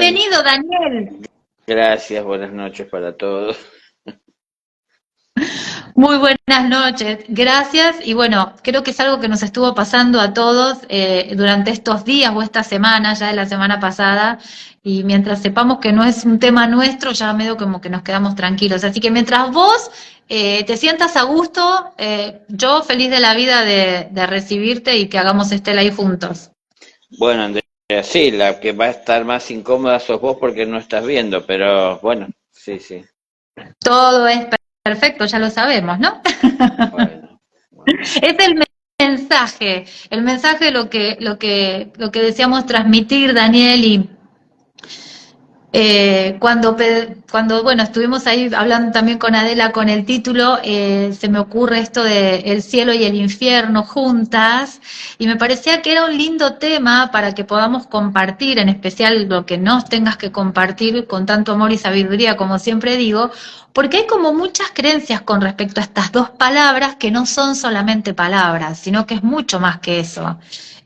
Bienvenido, Daniel. Gracias, buenas noches para todos. Muy buenas noches, gracias. Y bueno, creo que es algo que nos estuvo pasando a todos durante estos días o esta semana, ya de la semana pasada. Y mientras sepamos que no es un tema nuestro, ya medio como que nos quedamos tranquilos. Así que mientras vos te sientas a gusto, yo feliz de la vida de recibirte y que hagamos este live juntos. Bueno, Andrea, sí, la que va a estar más incómoda sos vos porque no estás viendo, pero bueno, sí, sí. Todo es perfecto, ya lo sabemos, ¿no? Bueno, bueno. Es el mensaje de lo que deseamos transmitir, Daniel, y cuando bueno, estuvimos ahí hablando también con Adela con el título, se me ocurre esto de el cielo y el infierno juntas, y me parecía que era un lindo tema para que podamos compartir, en especial lo que nos tengas que compartir con tanto amor y sabiduría, como siempre digo, porque hay como muchas creencias con respecto a estas dos palabras que no son solamente palabras, sino que es mucho más que eso.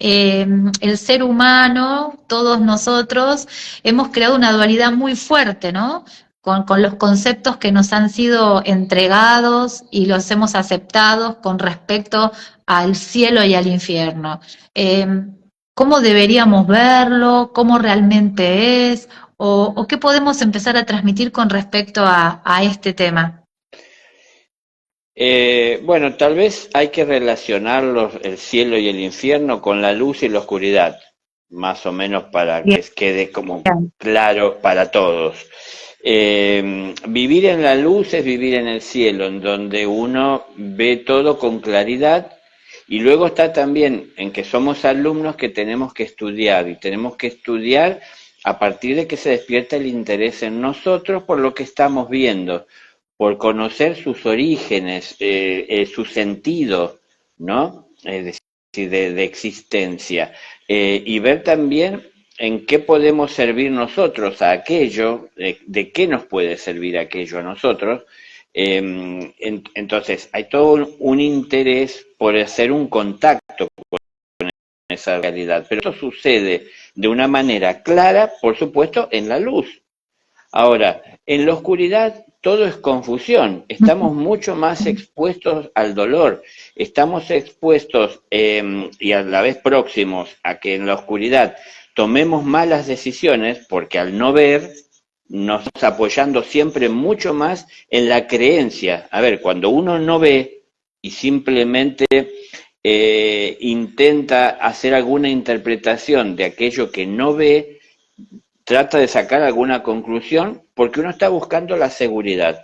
El ser humano, todos nosotros, hemos creado una dualidad muy fuerte, ¿no? Con los conceptos que nos han sido entregados y los hemos aceptado con respecto al cielo y al infierno. Eh, ¿Cómo deberíamos verlo? ¿Cómo realmente es? ¿O qué podemos empezar a transmitir con respecto a este tema? Bueno, tal vez hay que relacionar el cielo y el infierno con la luz y la oscuridad, más o menos para Bien, que quede como claro para todos. Vivir en la luz es vivir en el cielo, en donde uno ve todo con claridad, y luego está también en que somos alumnos que tenemos que estudiar, y tenemos que estudiar a partir de que se despierta el interés en nosotros por lo que estamos viendo, por conocer sus orígenes, su sentido, ¿no? Es decir, de existencia. Y ver también en qué podemos servir nosotros a aquello, de qué nos puede servir aquello a nosotros. Entonces, hay todo un interés por hacer un contacto con esa realidad, pero esto sucede de una manera clara, por supuesto, en la luz. Ahora, en la oscuridad todo es confusión, estamos mucho más expuestos al dolor, estamos expuestos y a la vez próximos a que en la oscuridad tomemos malas decisiones porque al no ver nos estamos apoyando siempre mucho más en la creencia. A ver, cuando uno no ve y simplemente intenta hacer alguna interpretación de aquello que no ve, trata de sacar alguna conclusión porque uno está buscando la seguridad.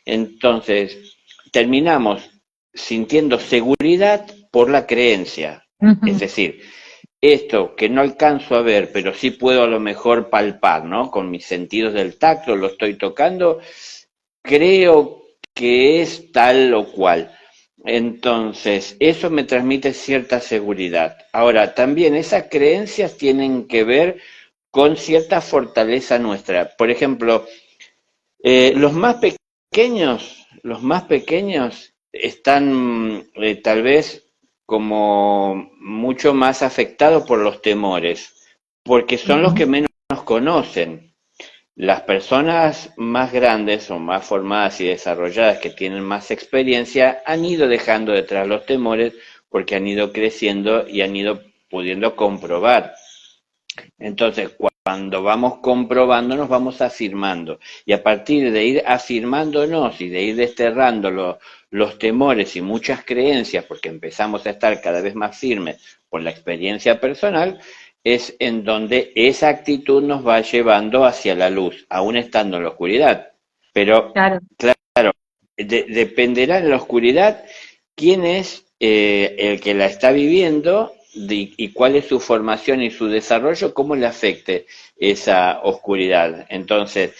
Entonces, terminamos sintiendo seguridad por la creencia. Es ujú. decir, esto que no alcanzo a ver, pero sí puedo a lo mejor palpar, ¿no? Con mis sentidos del tacto, lo estoy tocando, creo que es tal o cual. Entonces, eso me transmite cierta seguridad. Ahora, también esas creencias tienen que ver con cierta fortaleza nuestra. Por ejemplo, los más pequeños están tal vez como mucho más afectados por los temores, porque son los que menos conocen. Las personas más grandes o más formadas y desarrolladas que tienen más experiencia han ido dejando detrás los temores porque han ido creciendo y han ido pudiendo comprobar. Entonces, cuando vamos comprobando, nos vamos afirmando. Y a partir de ir afirmándonos y de ir desterrando los temores y muchas creencias, porque empezamos a estar cada vez más firmes por la experiencia personal, es en donde esa actitud nos va llevando hacia la luz, aún estando en la oscuridad. Pero, Claro. claro, dependerá en la oscuridad quién es el que la está viviendo y cuál es su formación y su desarrollo, cómo le afecte esa oscuridad. Entonces,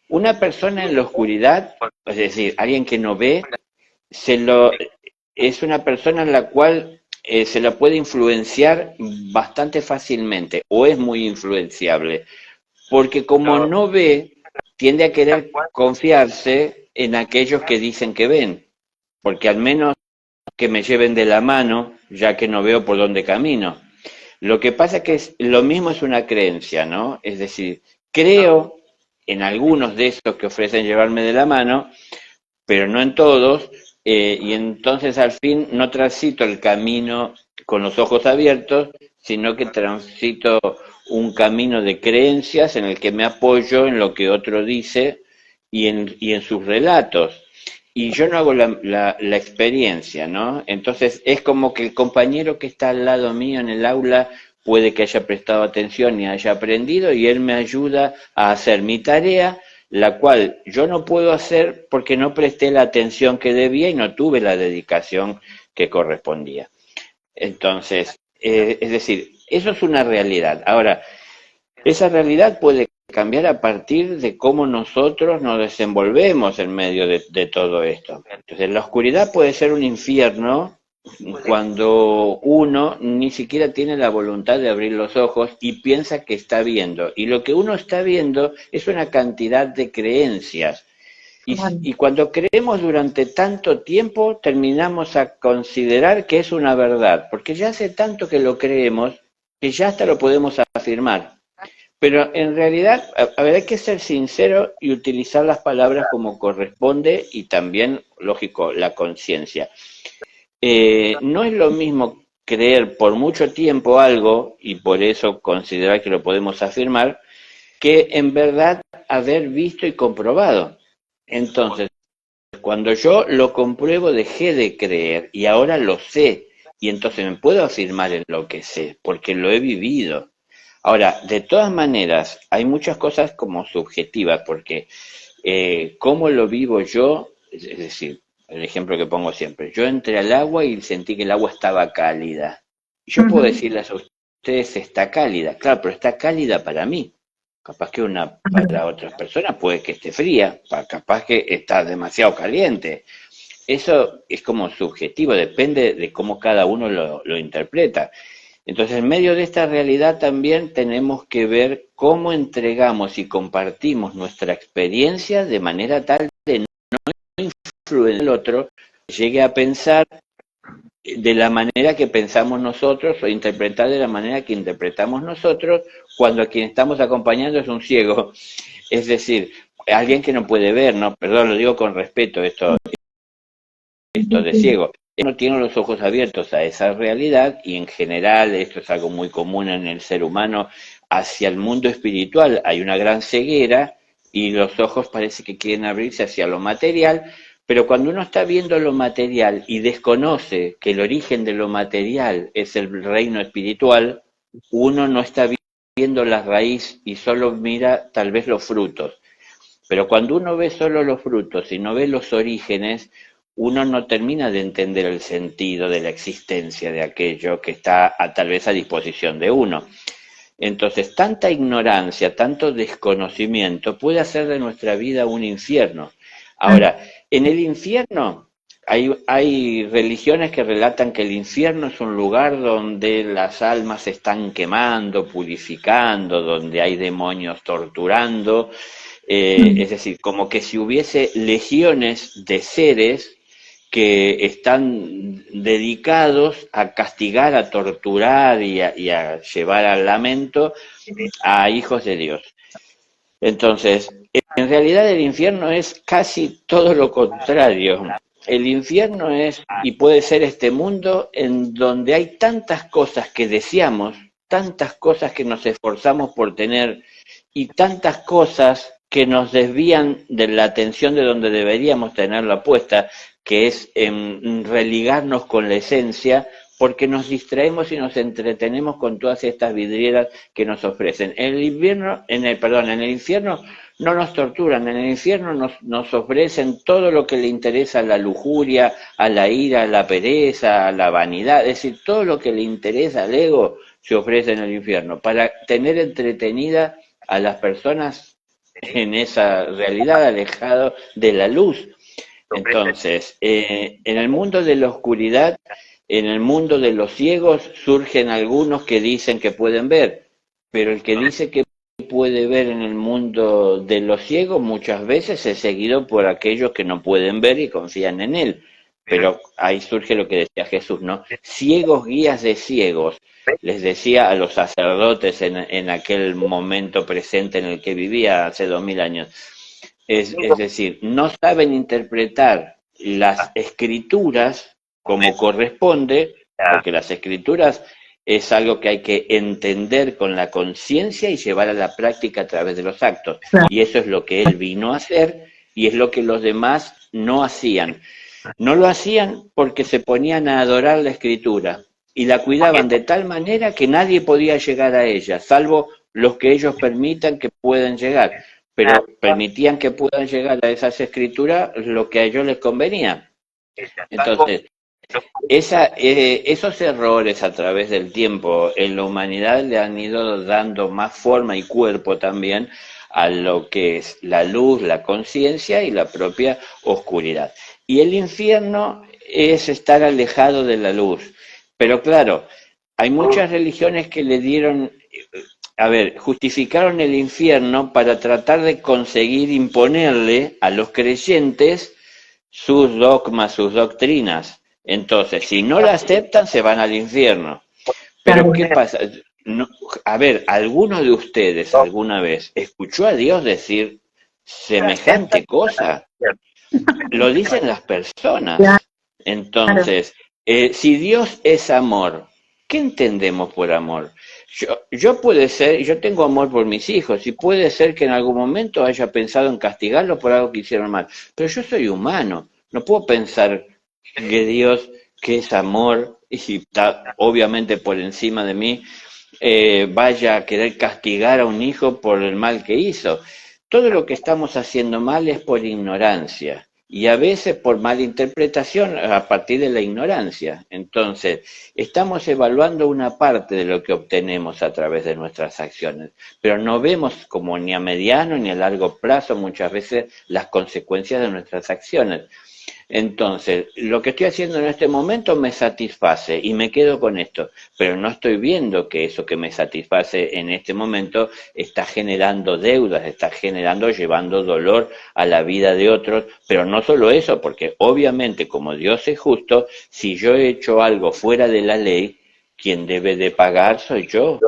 una persona en la oscuridad, es decir, alguien que no ve, se lo, es una persona en la cual se la puede influenciar bastante fácilmente o es muy influenciable, porque como no ve, tiende a querer confiarse en aquellos que dicen que ven, porque al menos que me lleven de la mano, ya que no veo por dónde camino. Lo que pasa es que lo mismo es una creencia, ¿no? Es decir, creo en algunos de esos que ofrecen llevarme de la mano, pero no en todos, y entonces al fin no transito el camino con los ojos abiertos, sino que transito un camino de creencias en el que me apoyo en lo que otro dice y en sus relatos. Y yo no hago la experiencia, ¿no? Entonces es como que el compañero que está al lado mío en el aula puede que haya prestado atención y haya aprendido y él me ayuda a hacer mi tarea, la cual yo no puedo hacer porque no presté la atención que debía y no tuve la dedicación que correspondía. Entonces, es decir, eso es una realidad. Ahora, esa realidad puede cambiar a partir de cómo nosotros nos desenvolvemos en medio de todo esto. Entonces, la oscuridad puede ser un infierno cuando uno ni siquiera tiene la voluntad de abrir los ojos y piensa que está viendo. Y lo que uno está viendo es una cantidad de creencias. Y cuando creemos durante tanto tiempo, terminamos a considerar que es una verdad, porque ya hace tanto que lo creemos que ya hasta lo podemos afirmar. Pero en realidad, a ver, hay que ser sincero y utilizar las palabras como corresponde y también, lógico, la conciencia. No es lo mismo creer por mucho tiempo algo y por eso considerar que lo podemos afirmar, que en verdad haber visto y comprobado. Entonces, cuando yo lo compruebo, dejé de creer y ahora lo sé. Y entonces me puedo afirmar en lo que sé, porque lo he vivido. Ahora, de todas maneras, hay muchas cosas como subjetivas, porque ¿cómo lo vivo yo? Es decir, el ejemplo que pongo siempre, yo entré al agua y sentí que el agua estaba cálida. Yo puedo decirles a ustedes, está cálida, claro, pero está cálida para mí. Capaz que para otras personas puede que esté fría, capaz que está demasiado caliente. Eso es como subjetivo, depende de cómo cada uno lo interpreta. Entonces, en medio de esta realidad también tenemos que ver cómo entregamos y compartimos nuestra experiencia de manera tal de no influir en el otro, llegue a pensar de la manera que pensamos nosotros o interpretar de la manera que interpretamos nosotros cuando a quien estamos acompañando es un ciego. Es decir, alguien que no puede ver, no, perdón, lo digo con respeto, esto de ciego. No tiene los ojos abiertos a esa realidad y en general esto es algo muy común en el ser humano hacia el mundo espiritual. Hay una gran ceguera y los ojos parece que quieren abrirse hacia lo material, pero cuando uno está viendo lo material y desconoce que el origen de lo material es el reino espiritual, uno no está viendo la raíz y solo mira tal vez los frutos. Pero cuando uno ve solo los frutos y no ve los orígenes, uno no termina de entender el sentido de la existencia de aquello que está tal vez a disposición de uno. Entonces, tanta ignorancia, tanto desconocimiento puede hacer de nuestra vida un infierno. Ahora, en el infierno hay religiones que relatan que el infierno es un lugar donde las almas se están quemando, purificando, donde hay demonios torturando, es decir, como que si hubiese legiones de seres que están dedicados a castigar, a torturar y a llevar al lamento a hijos de Dios. Entonces, en realidad el infierno es casi todo lo contrario. El infierno es, y puede ser este mundo en donde hay tantas cosas que deseamos, tantas cosas que nos esforzamos por tener y tantas cosas que nos desvían de la atención de donde deberíamos tenerla puesta, que es en religarnos con la esencia, porque nos distraemos y nos entretenemos con todas estas vidrieras que nos ofrecen. En el infierno no nos torturan, en el infierno nos ofrecen todo lo que le interesa a la lujuria, a la ira, a la pereza, a la vanidad, es decir, todo lo que le interesa al ego se ofrece en el infierno, para tener entretenida a las personas en esa realidad, alejado de la luz. Entonces, en el mundo de la oscuridad, en el mundo de los ciegos, surgen algunos que dicen que pueden ver, pero el que dice que puede ver en el mundo de los ciegos muchas veces es seguido por aquellos que no pueden ver y confían en él. pero ahí surge lo que decía Jesús, ¿no? Ciegos guías de ciegos, les decía a los sacerdotes en aquel momento presente en el que vivía hace 2000 años. Es decir, no saben interpretar las escrituras como corresponde, porque las escrituras es algo que hay que entender con la conciencia y llevar a la práctica a través de los actos. Y eso es lo que él vino a hacer y es lo que los demás no hacían. No lo hacían porque se ponían a adorar la escritura y la cuidaban de tal manera que nadie podía llegar a ella, salvo los que ellos permitan que puedan llegar, pero permitían que puedan llegar a esas escrituras lo que a ellos les convenía. Entonces, esos errores a través del tiempo en la humanidad le han ido dando más forma y cuerpo también a lo que es la luz, la conciencia y la propia oscuridad. Y el infierno es estar alejado de la luz. Pero claro, hay muchas religiones que le dieron, a ver, justificaron el infierno para tratar de conseguir imponerle a los creyentes sus dogmas, sus doctrinas. Entonces, si no la aceptan, se van al infierno. Pero ¿qué pasa? No, a ver, ¿alguno de ustedes alguna vez escuchó a Dios decir semejante cosa? Lo dicen las personas. Entonces, si Dios es amor, ¿qué entendemos por amor? Yo puede ser, yo tengo amor por mis hijos y puede ser que en algún momento haya pensado en castigarlos por algo que hicieron mal, pero yo soy humano, no puedo pensar que Dios, que es amor y está obviamente por encima de mí, vaya a querer castigar a un hijo por el mal que hizo. Todo lo que estamos haciendo mal es por ignorancia y a veces por malinterpretación a partir de la ignorancia. Entonces, estamos evaluando una parte de lo que obtenemos a través de nuestras acciones, pero no vemos como ni a mediano ni a largo plazo muchas veces las consecuencias de nuestras acciones. Entonces, lo que estoy haciendo en este momento me satisface y me quedo con esto, pero no estoy viendo que eso que me satisface en este momento está generando deudas, está generando, llevando dolor a la vida de otros, pero no solo eso, porque obviamente como Dios es justo, si yo he hecho algo fuera de la ley, quien debe de pagar soy yo.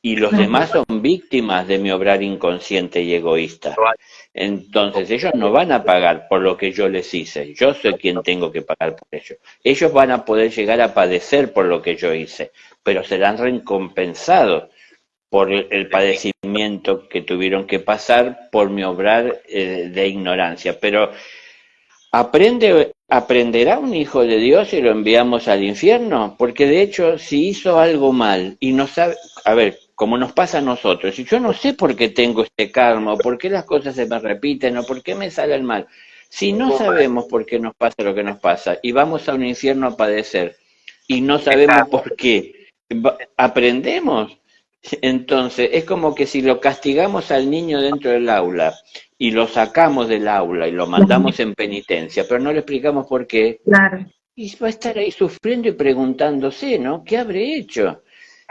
Y los demás son víctimas de mi obrar inconsciente y egoísta. Entonces ellos no van a pagar por lo que yo les hice, yo soy quien tengo que pagar por ello. Ellos van a poder llegar a padecer por lo que yo hice, pero serán recompensados por el padecimiento que tuvieron que pasar por mi obrar de ignorancia. Pero ¿aprenderá un hijo de Dios si lo enviamos al infierno? Porque de hecho, si hizo algo mal y no sabe, a ver, como nos pasa a nosotros, y yo no sé por qué tengo este karma, o por qué las cosas se me repiten, o por qué me sale el mal. Si no sabemos por qué nos pasa lo que nos pasa y vamos a un infierno a padecer y no sabemos por qué, ¿aprendemos? Entonces, es como que si lo castigamos al niño dentro del aula y lo sacamos del aula y lo mandamos en penitencia, pero no le explicamos por qué, y va a estar ahí sufriendo y preguntándose, ¿no? ¿Qué habré hecho?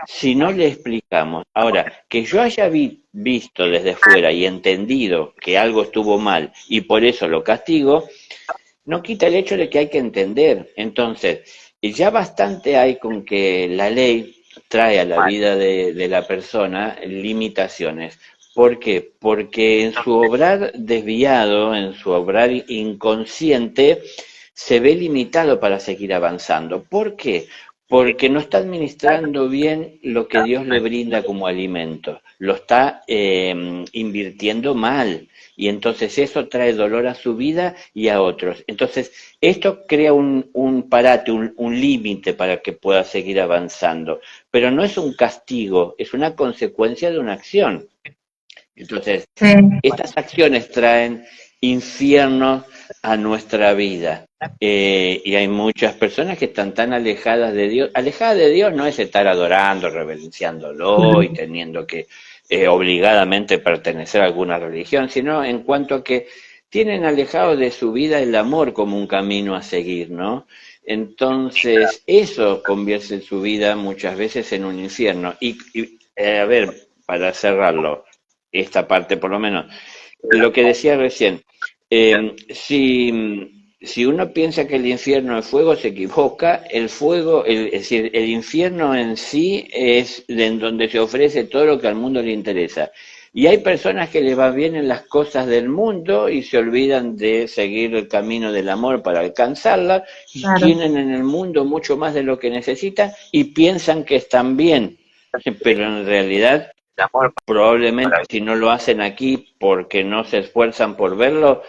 Si no le explicamos. Ahora, que yo haya visto desde fuera y entendido que algo estuvo mal y por eso lo castigo, no quita el hecho de que hay que entender. Entonces, ya bastante hay con que la ley trae a la vida de la persona limitaciones. ¿Por qué? Porque en su obrar desviado, en su obrar inconsciente, se ve limitado para seguir avanzando. ¿Por qué? Porque no está administrando bien lo que Dios le brinda como alimento, lo está invirtiendo mal y entonces eso trae dolor a su vida y a otros. Entonces esto crea un parate, un límite para que pueda seguir avanzando, pero no es un castigo, es una consecuencia de una acción. Entonces, estas acciones traen infiernos a nuestra vida. Y hay muchas personas que están tan alejadas de Dios. Alejadas de Dios no es estar adorando, reverenciándolo y teniendo que obligadamente pertenecer a alguna religión, sino en cuanto a que tienen alejado de su vida el amor como un camino a seguir, ¿no? Entonces, eso convierte su vida muchas veces en un infierno. A ver, para cerrarlo, esta parte por lo menos, lo que decía recién, si si uno piensa que el infierno es fuego, se equivoca. El fuego, es decir, el infierno en sí es en donde se ofrece todo lo que al mundo le interesa. Y hay personas que les va bien en las cosas del mundo y se olvidan de seguir el camino del amor para alcanzarla, y Claro, tienen en el mundo mucho más de lo que necesitan y piensan que están bien. Pero en realidad, probablemente si no lo hacen aquí porque no se esfuerzan por verlo,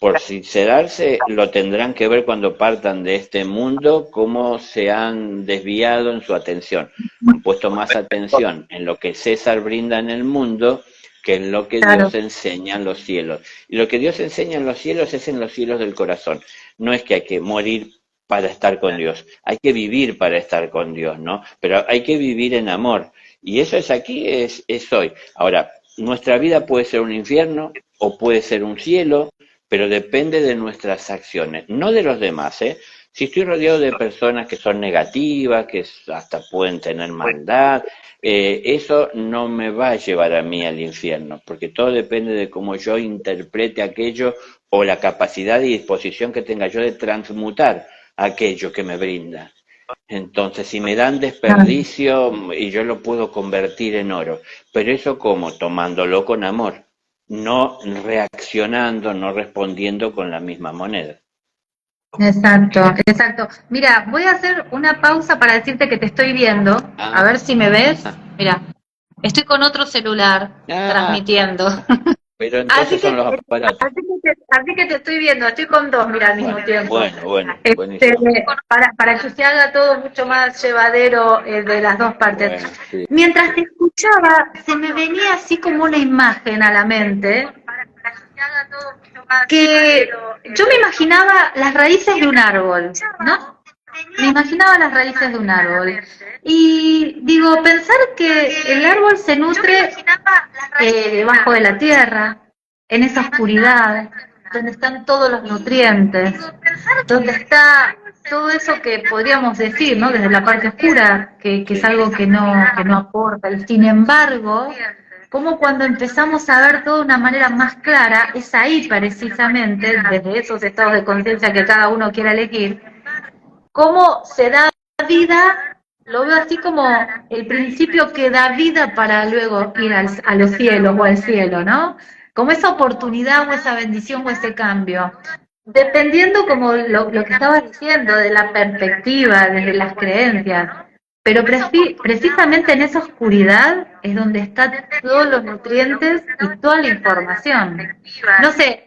por sincerarse, lo tendrán que ver cuando partan de este mundo, cómo se han desviado en su atención. Han puesto más atención en lo que César brinda en el mundo que en lo que Dios claro. enseña en los cielos. Y lo que Dios enseña en los cielos es en los cielos del corazón. No es que hay que morir para estar con Dios, hay que vivir para estar con Dios, ¿no? Pero hay que vivir en amor. Y eso es aquí, es hoy. Ahora, nuestra vida puede ser un infierno o puede ser un cielo, pero depende de nuestras acciones, no de los demás, ¿eh? Si estoy rodeado de personas que son negativas, que hasta pueden tener maldad, eso no me va a llevar a mí al infierno, porque todo depende de cómo yo interprete aquello o la capacidad y disposición que tenga yo de transmutar aquello que me brinda. Entonces, si me dan Claro. desperdicio y yo lo puedo convertir en oro, pero eso como tomándolo con amor, no reaccionando, no respondiendo con la misma moneda. Exacto, exacto. Mira, voy a hacer una pausa para decirte que te estoy viendo. A Ah, ver si me ves. Mira, estoy con otro celular ah, transmitiendo. pero Así entonces que, son los aparatos. así que te estoy viendo, estoy con dos, mira, al mismo Bueno, tiempo. bueno, bueno, Este, buenísimo. para que se haga todo mucho más llevadero de las dos partes. Bueno, sí. Mientras te escuchaba, se me venía así como una imagen a la mente, que yo me imaginaba las raíces de un árbol, ¿no? Me imaginaba las raíces de un árbol. Y digo, pensar que el árbol se nutre debajo de la tierra, en esa oscuridad, donde están todos los nutrientes, donde está todo eso que podríamos decir, ¿no? Desde la parte oscura, que es Sí. algo que no aporta. Y sin embargo, como cuando empezamos a ver todo de una manera más clara, es ahí precisamente, desde esos estados de conciencia que cada uno quiera elegir, cómo se da vida, lo veo así como el principio que da vida para luego ir a los cielos o al cielo, ¿no? Como esa oportunidad o esa bendición o ese cambio. Dependiendo como lo que estabas diciendo, de la perspectiva, desde las creencias. Pero precisamente en esa oscuridad es donde están todos los nutrientes y toda la información. No sé,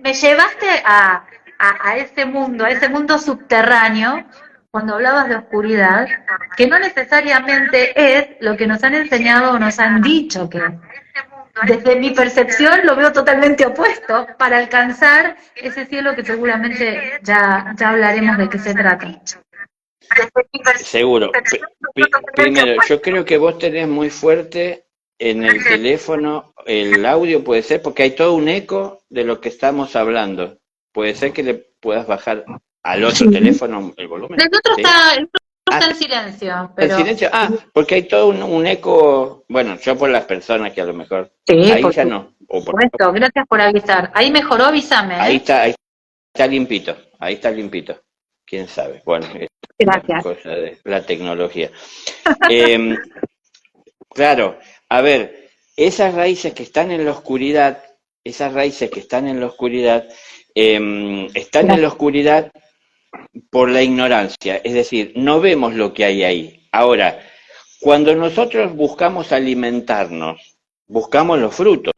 me llevaste a ese mundo subterráneo, cuando hablabas de oscuridad, que no necesariamente es lo que nos han enseñado o nos han dicho que es. Desde mi percepción lo veo totalmente opuesto para alcanzar ese cielo que seguramente ya hablaremos de qué se trata. Seguro. Primero, yo creo que vos tenés muy fuerte en el teléfono el audio, puede ser, porque hay todo un eco de lo que estamos hablando. Puede ser que le puedas bajar al Sí. otro teléfono el volumen, ¿sí? El otro Ah, está en silencio, el pero silencio. Ah, porque hay todo un eco. Bueno, yo por las personas que a lo mejor. sí, Ahí por ya no. O por, supuesto. Gracias por avisar. Ahí mejoró, avísame, ¿eh? ahí está limpito. Ahí está limpito. Quién sabe. Bueno, es Gracias. cosa de la tecnología. Eh, claro, a ver, esas raíces que están en la oscuridad, esas raíces que están en la oscuridad por la ignorancia, es decir, no vemos lo que hay ahí. Ahora, cuando nosotros buscamos alimentarnos, buscamos los frutos.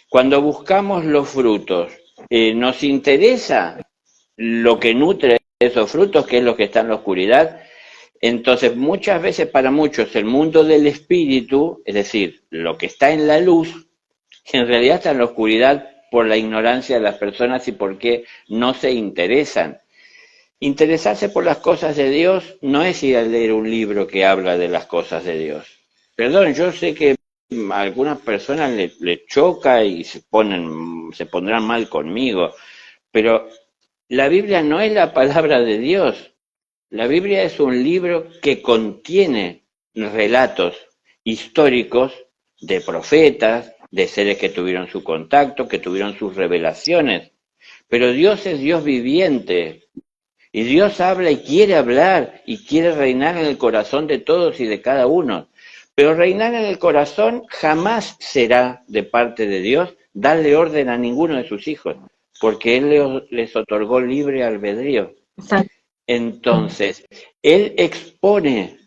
Cuando buscamos los frutos, nos interesa lo que nutre esos frutos, que es lo que está en la oscuridad. Entonces, muchas veces para muchos el mundo del espíritu, es decir, lo que está en la luz, en realidad está en la oscuridad por la ignorancia de las personas y porque no se interesan. Interesarse por las cosas de Dios no es ir a leer un libro que habla de las cosas de Dios. Perdón, yo sé que a algunas personas le choca y se pondrán mal conmigo, pero la Biblia no es la palabra de Dios. La Biblia es un libro que contiene relatos históricos de profetas, de seres que tuvieron su contacto, que tuvieron sus revelaciones. pero Dios es Dios viviente. Y Dios habla y quiere hablar y quiere reinar en el corazón de todos y de cada uno. Pero reinar en el corazón jamás será de parte de Dios darle orden a ninguno de sus hijos, porque Él les otorgó libre albedrío. Exacto. Entonces, Él expone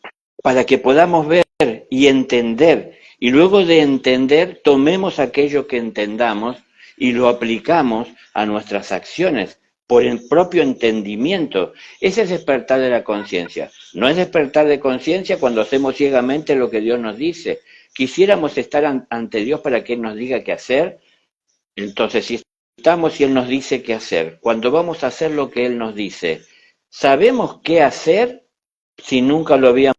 para que podamos ver y entender, y luego de entender, tomemos aquello que entendamos y lo aplicamos a nuestras acciones por el propio entendimiento. Ese es despertar de la conciencia. No es despertar de conciencia cuando hacemos ciegamente lo que Dios nos dice. Quisiéramos estar ante Dios para que Él nos diga qué hacer. Entonces, si estamos y Él nos dice qué hacer, cuando vamos a hacer lo que Él nos dice, ¿sabemos qué hacer si nunca lo habíamos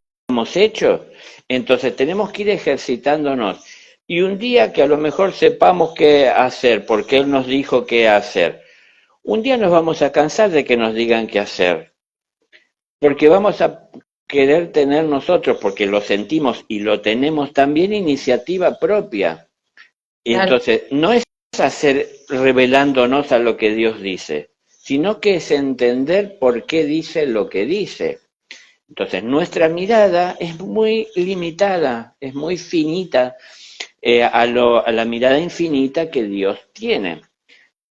hecho? Entonces tenemos que ir ejercitándonos. Y un día que a lo mejor sepamos qué hacer, porque Él nos dijo qué hacer, un día nos vamos a cansar de que nos digan qué hacer, porque vamos a querer tener nosotros, porque lo sentimos y lo tenemos también, iniciativa propia. Y Claro. entonces no es hacer revelándonos a lo que Dios dice, sino que es entender por qué dice lo que dice. Entonces nuestra mirada es muy limitada, es muy finita a la mirada infinita que Dios tiene.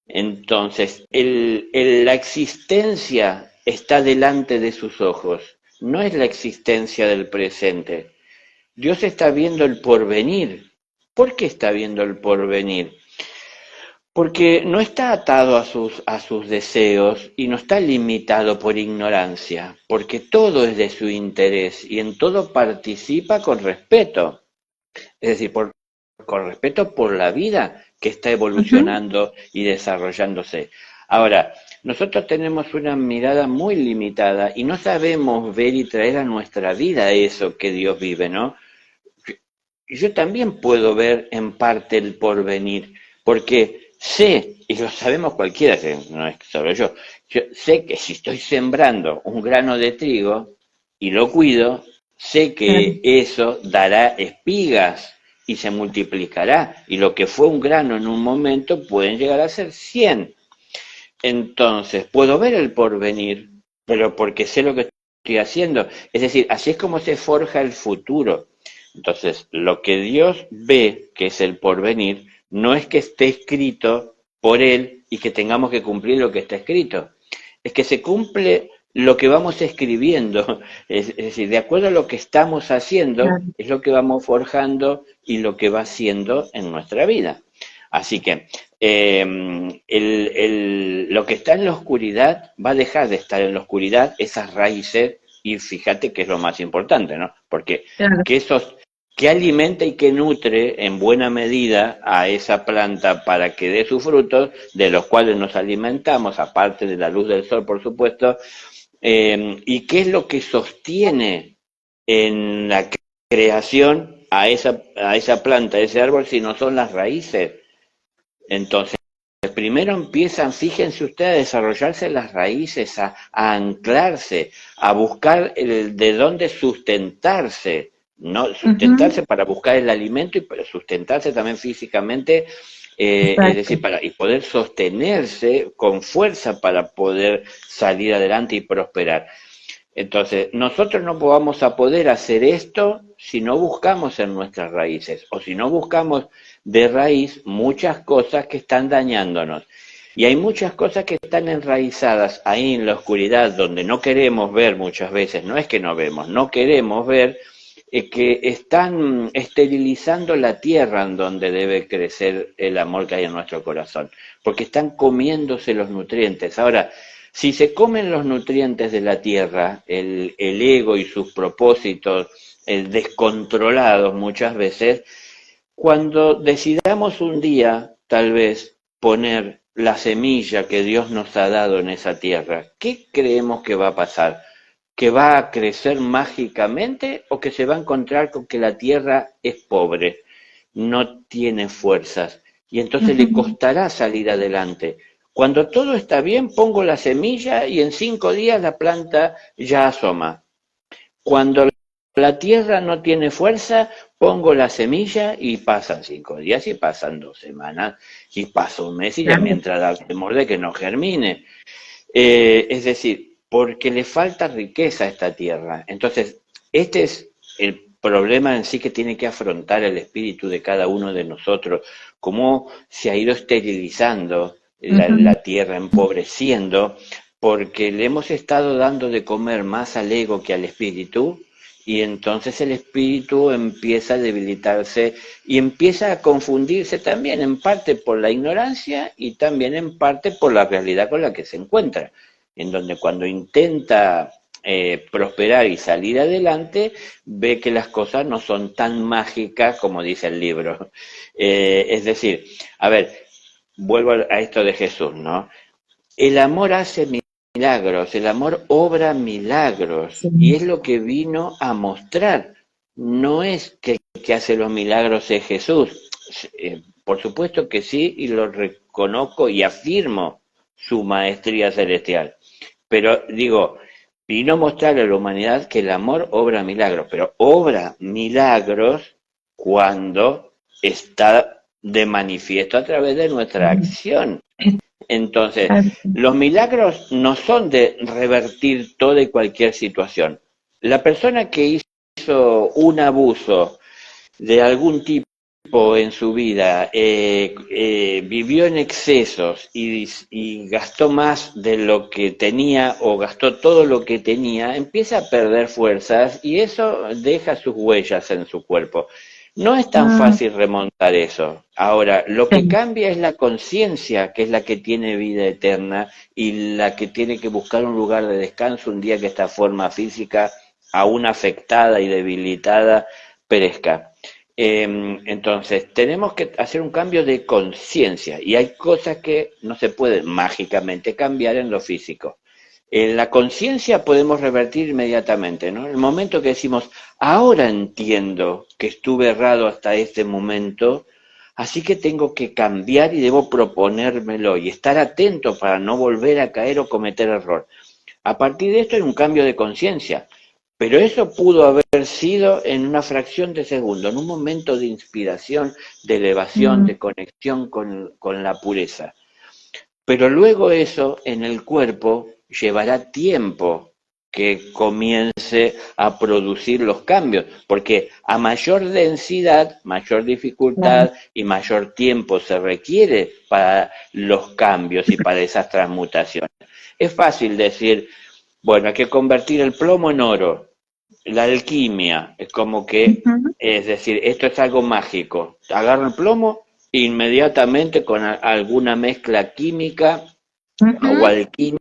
Entonces, la existencia está delante de sus ojos, no es la existencia del presente. Dios está viendo el porvenir. ¿Por qué está viendo el porvenir? Porque no está atado a sus deseos y no está limitado por ignorancia, porque todo es de su interés y en todo participa con respeto. Es decir, con respeto por la vida que está evolucionando y desarrollándose. Ahora, nosotros tenemos una mirada muy limitada y no sabemos ver y traer a nuestra vida eso que Dios vive, ¿no? Yo también puedo ver en parte el porvenir, porque sé, y lo sabemos cualquiera, no es solo yo sé que si estoy sembrando un grano de trigo y lo cuido, sé que eso dará espigas y se multiplicará, y lo que fue un grano en un momento pueden llegar a ser 100. Entonces, puedo ver el porvenir, pero porque sé lo que estoy haciendo. Es decir, así es como se forja el futuro. Entonces, lo que Dios ve, que es el porvenir, no es que esté escrito por Él y que tengamos que cumplir lo que está escrito. Es que se cumple lo que vamos escribiendo. Es decir, de acuerdo a lo que estamos haciendo, es lo que vamos forjando y lo que va siendo en nuestra vida. Así que lo que está en la oscuridad va a dejar de estar en la oscuridad, esas raíces, y fíjate que es lo más importante, ¿no? Porque que alimenta y que nutre en buena medida a esa planta para que dé sus frutos, de los cuales nos alimentamos, aparte de la luz del sol, por supuesto, y qué es lo que sostiene en la creación a esa planta, a ese árbol, si no son las raíces. Entonces, primero empiezan, fíjense ustedes, a desarrollarse las raíces, a anclarse, a buscar de dónde sustentarse, no sustentarse para buscar el alimento y para sustentarse también físicamente, es decir, y poder sostenerse con fuerza para poder salir adelante y prosperar. Entonces, nosotros no vamos a poder hacer esto si no buscamos en nuestras raíces o si no buscamos de raíz muchas cosas que están dañándonos. Y hay muchas cosas que están enraizadas ahí en la oscuridad, donde no queremos ver muchas veces, no es que no vemos, no queremos ver, que están esterilizando la tierra en donde debe crecer el amor que hay en nuestro corazón, porque están comiéndose los nutrientes. Ahora, si se comen los nutrientes de la tierra, el ego y sus propósitos descontrolados muchas veces, cuando decidamos un día, tal vez, poner la semilla que Dios nos ha dado en esa tierra, ¿qué creemos que va a pasar? ¿Que va a crecer mágicamente o que se va a encontrar con que la tierra es pobre, no tiene fuerzas y entonces le costará salir adelante? Cuando todo está bien, pongo la semilla y en 5 días la planta ya asoma. Cuando la tierra no tiene fuerza, pongo la semilla y pasan 5 días y pasan 2 semanas y pasa un mes y ya Claro. mientras da temor de que no germine. Es decir, porque le falta riqueza a esta tierra. Entonces, este es el problema en sí que tiene que afrontar el espíritu de cada uno de nosotros, cómo se ha ido esterilizando Ujú. la tierra, empobreciendo, porque le hemos estado dando de comer más al ego que al espíritu, y entonces el espíritu empieza a debilitarse y empieza a confundirse también en parte por la ignorancia y también en parte por la realidad con la que se encuentra, en donde cuando intenta prosperar y salir adelante, ve que las cosas no son tan mágicas como dice el libro. Es decir, a ver, vuelvo a esto de Jesús, ¿no? El amor hace milagros, el amor obra milagros, Sí. y es lo que vino a mostrar. No es que el que hace los milagros es Jesús. Por supuesto que sí, y lo reconozco y afirmo su maestría celestial. Pero digo, vino a mostrarle a la humanidad que el amor obra milagros, pero obra milagros cuando está de manifiesto a través de nuestra acción. Entonces, Exacto. los milagros no son de revertir toda y cualquier situación. La persona que hizo un abuso de algún tipo en su vida, vivió en excesos y gastó más de lo que tenía o gastó todo lo que tenía, empieza a perder fuerzas y eso deja sus huellas en su cuerpo. No es tan Mm, fácil remontar eso. Ahora, lo que sí. cambia es la conciencia, que es la que tiene vida eterna y la que tiene que buscar un lugar de descanso un día que esta forma física, aún afectada y debilitada, perezca. Entonces, tenemos que hacer un cambio de conciencia y hay cosas que no se pueden mágicamente cambiar en lo físico. En la conciencia podemos revertir inmediatamente, ¿no? En el momento que decimos, ahora entiendo que estuve errado hasta este momento, así que tengo que cambiar y debo proponérmelo y estar atento para no volver a caer o cometer error. A partir de esto hay un cambio de conciencia, pero eso pudo haber sido en una fracción de segundo, en un momento de inspiración, de elevación, Mm, de conexión con la pureza. Pero luego eso en el cuerpo llevará tiempo que comience a producir los cambios, porque a mayor densidad, mayor claro. dificultad y mayor tiempo se requiere para los cambios y para esas transmutaciones. Es fácil decir, bueno, hay que convertir el plomo en oro. La alquimia es como que, Ujú, es decir, esto es algo mágico. Agarro el plomo, inmediatamente con alguna mezcla química o ujú. alquímica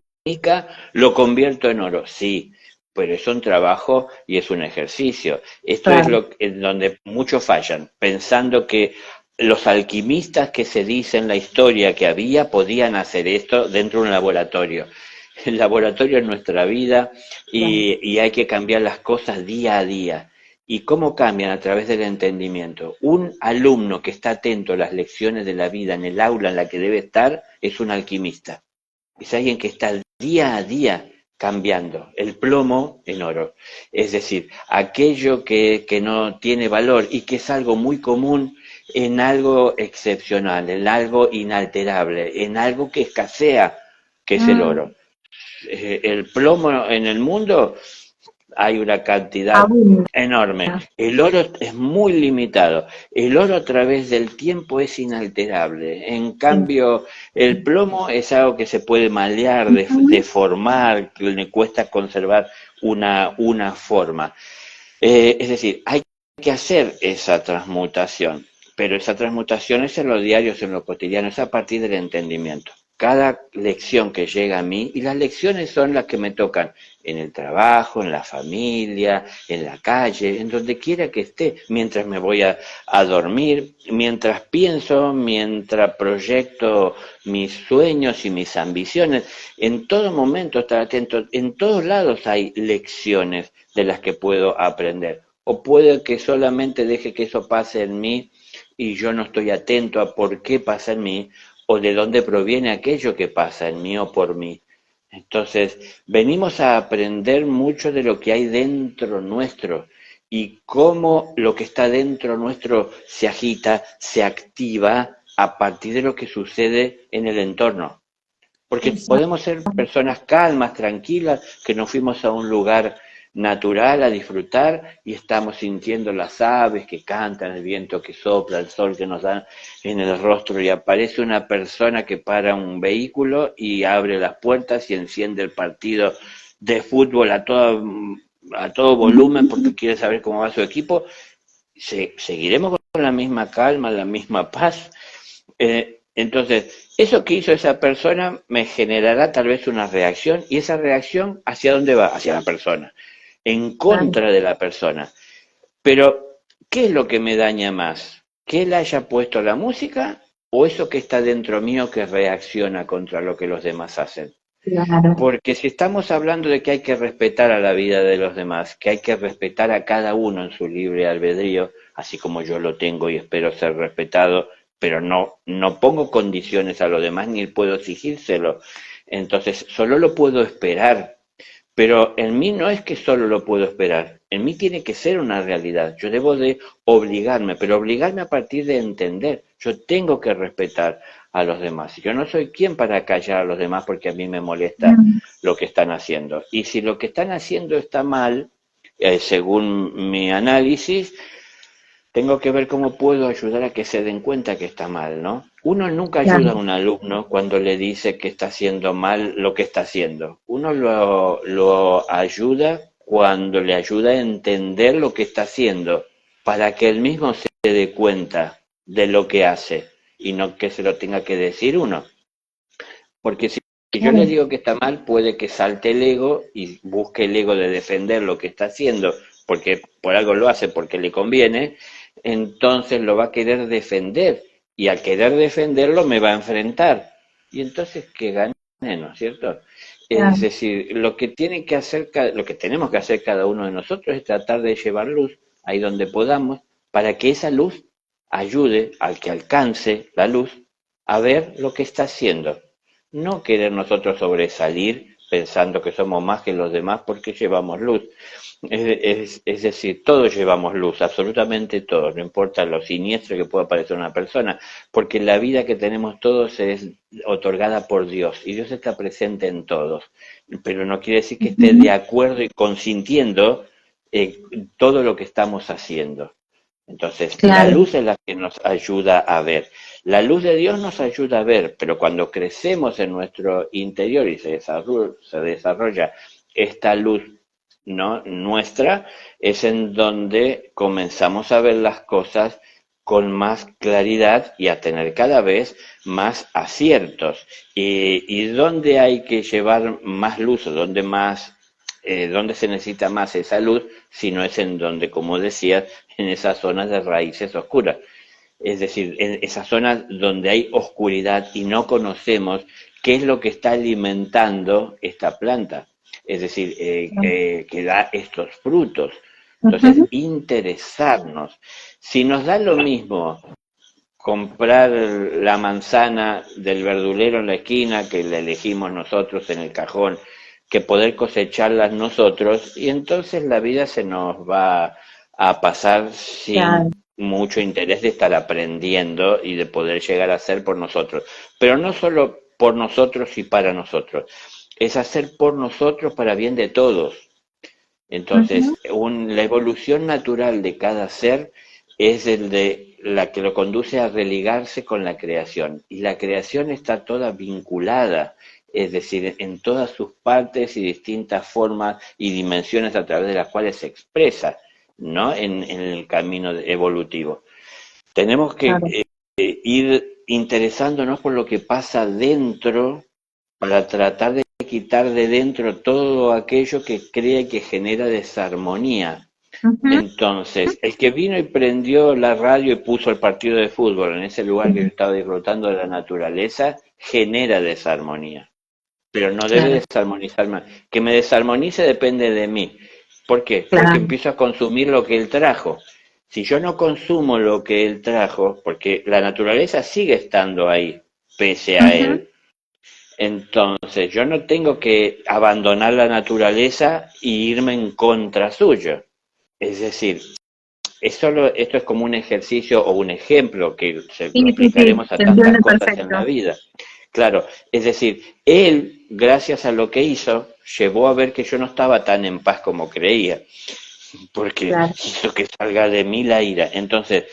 lo convierto en oro. Sí, pero es un trabajo y es un ejercicio. Esto es Claro. lo en donde muchos fallan, pensando que los alquimistas que se dice en la historia que había podían hacer esto dentro de un laboratorio. El laboratorio es nuestra vida Claro. y hay que cambiar las cosas día a día. ¿Y cómo cambian? A través del entendimiento. Un alumno que está atento a las lecciones de la vida en el aula en la que debe estar es un alquimista. Es alguien que está día a día cambiando el plomo en oro. Es decir, aquello que no tiene valor y que es algo muy común en algo excepcional, en algo inalterable, en algo que escasea, que es el Mm, oro. El plomo en el mundo hay una cantidad abunda. enorme. El oro es muy limitado. El oro a través del tiempo es inalterable. En Sí. cambio, el plomo es algo que se puede malear, Ujú. deformar, que le cuesta conservar una forma. Es decir, hay que hacer esa transmutación, pero esa transmutación es en lo diario, es en lo cotidiano, es a partir del entendimiento. Cada lección que llega a mí, y las lecciones son las que me tocan en el trabajo, en la familia, en la calle, en donde quiera que esté, mientras me voy a dormir, mientras pienso, mientras proyecto mis sueños y mis ambiciones, en todo momento estar atento, en todos lados hay lecciones de las que puedo aprender. O puede que solamente deje que eso pase en mí y yo no estoy atento a por qué pasa en mí o de dónde proviene aquello que pasa en mí o por mí. Entonces, venimos a aprender mucho de lo que hay dentro nuestro y cómo lo que está dentro nuestro se agita, se activa a partir de lo que sucede en el entorno. Porque Exacto. podemos ser personas calmas, tranquilas, que nos fuimos a un lugar natural a disfrutar y estamos sintiendo las aves que cantan, el viento que sopla, el sol que nos da en el rostro y aparece una persona que para un vehículo y abre las puertas y enciende el partido de fútbol a todo volumen porque quiere saber cómo va su equipo. Seguiremos con la misma calma, la misma paz. Entonces, eso que hizo esa persona me generará tal vez una reacción y esa reacción ¿hacia dónde va? Hacia la persona, en Claro. contra de la persona. Pero, ¿qué es lo que me daña más? ¿Que él haya puesto la música o eso que está dentro mío que reacciona contra lo que los demás hacen? Claro. Porque si estamos hablando de que hay que respetar a la vida de los demás, que hay que respetar a cada uno en su libre albedrío, así como yo lo tengo y espero ser respetado, pero no pongo condiciones a los demás ni puedo exigírselo. Entonces, solo lo puedo esperar. Pero en mí no es que solo lo puedo esperar, en mí tiene que ser una realidad. Yo debo de obligarme, pero obligarme a partir de entender. Yo tengo que respetar a los demás. Yo no soy quien para callar a los demás porque a mí me molesta Mm. lo que están haciendo. Y si lo que están haciendo está mal, según mi análisis, tengo que ver cómo puedo ayudar a que se den cuenta que está mal, ¿no? Uno nunca ayuda a Claro. un alumno cuando le dice que está haciendo mal lo que está haciendo. Uno lo ayuda cuando le ayuda a entender lo que está haciendo, para que él mismo se dé cuenta de lo que hace y no que se lo tenga que decir uno. Porque si yo le Claro. digo que está mal, puede que salte el ego y busque el ego de defender lo que está haciendo, porque por algo lo hace, porque le conviene, entonces lo va a querer defender, y al querer defenderlo me va a enfrentar. Y entonces que gane, ¿no es cierto? Es Claro. decir, lo que tiene que hacer, lo que tenemos que hacer cada uno de nosotros es tratar de llevar luz ahí donde podamos, para que esa luz ayude al que alcance la luz a ver lo que está haciendo. No querer nosotros sobresalir pensando que somos más que los demás porque llevamos luz. Es decir, todos llevamos luz, absolutamente todos, no importa lo siniestro que pueda parecer una persona, porque la vida que tenemos todos es otorgada por Dios y Dios está presente en todos, pero no quiere decir que esté de Ujú. acuerdo y consintiendo eh, todo lo que estamos haciendo. Entonces, la Claro. luz es la que nos ayuda a ver. La luz de Dios nos ayuda a ver, pero cuando crecemos en nuestro interior y se desarrolla esta luz, ¿no?, nuestra, es en donde comenzamos a ver las cosas con más claridad y a tener cada vez más aciertos. Y donde hay que llevar más luz, o donde se necesita más esa luz, si no es en donde, como decías, en esas zonas de raíces oscuras. Es decir, en esas zonas donde hay oscuridad y no conocemos qué es lo que está alimentando esta planta. Es decir, que da estos frutos. Entonces, Ujú. interesarnos. Si nos da lo mismo comprar la manzana del verdulero en la esquina, que la elegimos nosotros en el cajón, que poder cosecharlas nosotros, y entonces la vida se nos va a pasar Claro. sin mucho interés de estar aprendiendo y de poder llegar a ser por nosotros. Pero no solo por nosotros y para nosotros, es hacer por nosotros para bien de todos. Ujú. Entonces, la evolución natural de cada ser es el de la que lo conduce a religarse con la creación. Y la creación está toda vinculada, es decir, en todas sus partes y distintas formas y dimensiones a través de las cuales se expresa, ¿no?, en el camino evolutivo. Tenemos que Claro. ir interesándonos por lo que pasa dentro para tratar de quitar de dentro todo aquello que cree que genera desarmonía. Ujú. Entonces, el que vino y prendió la radio y puso el partido de fútbol en ese lugar que yo estaba disfrutando de la naturaleza, genera desarmonía. Pero no debe Claro. desarmonizarme. Que me desarmonice depende de mí. ¿Por qué? Porque Claro. empiezo a consumir lo que él trajo. Si yo no consumo lo que él trajo, porque la naturaleza sigue estando ahí, pese a Ujú. él, entonces yo no tengo que abandonar la naturaleza e irme en contra suyo. Es decir, esto es como un ejercicio o un ejemplo que Sí, lo sí, sí, aplicaremos a se tantas entiende cosas en la perfecto. vida. Claro, es decir, él, gracias a lo que hizo, llevó a ver que yo no estaba tan en paz como creía, porque Claro, hizo que salga de mí la ira. Entonces,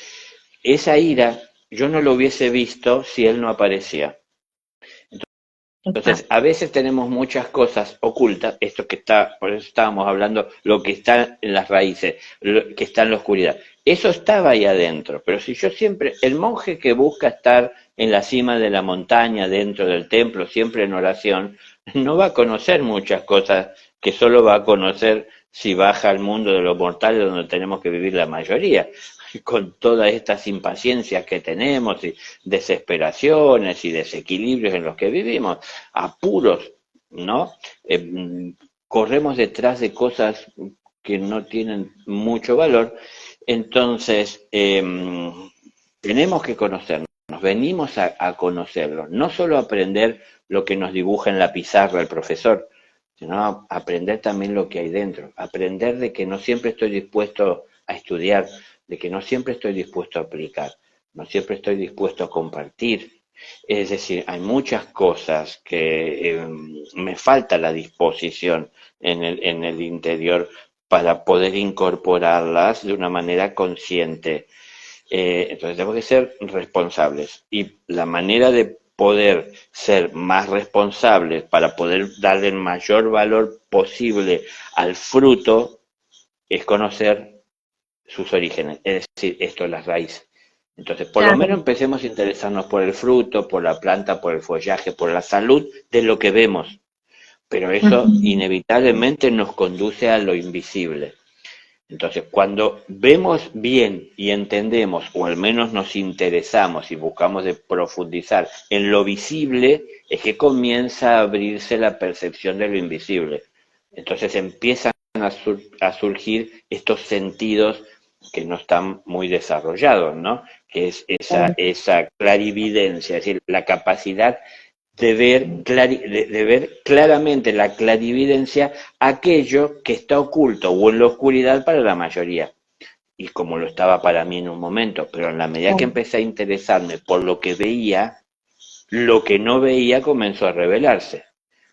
esa ira yo no lo hubiese visto si él no aparecía. Entonces, exacto. a veces tenemos muchas cosas ocultas, esto que está, por eso estábamos hablando, lo que está en las raíces, lo que está en la oscuridad. Eso estaba ahí adentro, pero si yo siempre, el monje que busca estar en la cima de la montaña, dentro del templo, siempre en oración, no va a conocer muchas cosas que solo va a conocer si baja al mundo de los mortales donde tenemos que vivir la mayoría, con todas estas impaciencias que tenemos y desesperaciones y desequilibrios en los que vivimos, apuros, ¿no? Corremos detrás de cosas que no tienen mucho valor, entonces tenemos que conocernos, venimos a conocerlo, no solo aprender lo que nos dibuja en la pizarra el profesor, sino aprender también lo que hay dentro, aprender de que no siempre estoy dispuesto a estudiar, de que no siempre estoy dispuesto a aplicar, no siempre estoy dispuesto a compartir. Es decir, hay muchas cosas que me falta la disposición en el interior para poder incorporarlas de una manera consciente. Entonces tenemos que ser responsables y la manera de poder ser más responsables para poder darle el mayor valor posible al fruto es conocer sus orígenes, es decir, esto es las raíces. Entonces, por lo Claro. menos empecemos a interesarnos por el fruto, por la planta, por el follaje, por la salud de lo que vemos, pero eso Ujú. inevitablemente nos conduce a lo invisible. Entonces, cuando vemos bien y entendemos, o al menos nos interesamos y buscamos de profundizar en lo visible, es que comienza a abrirse la percepción de lo invisible. Entonces empiezan a surgir estos sentidos que no están muy desarrollados, ¿no? Que es esa clarividencia, es decir, la capacidad de ver claramente la clarividencia aquello que está oculto o en la oscuridad para la mayoría, y como lo estaba para mí en un momento, pero en la medida que empecé a interesarme por lo que veía, lo que no veía comenzó a revelarse.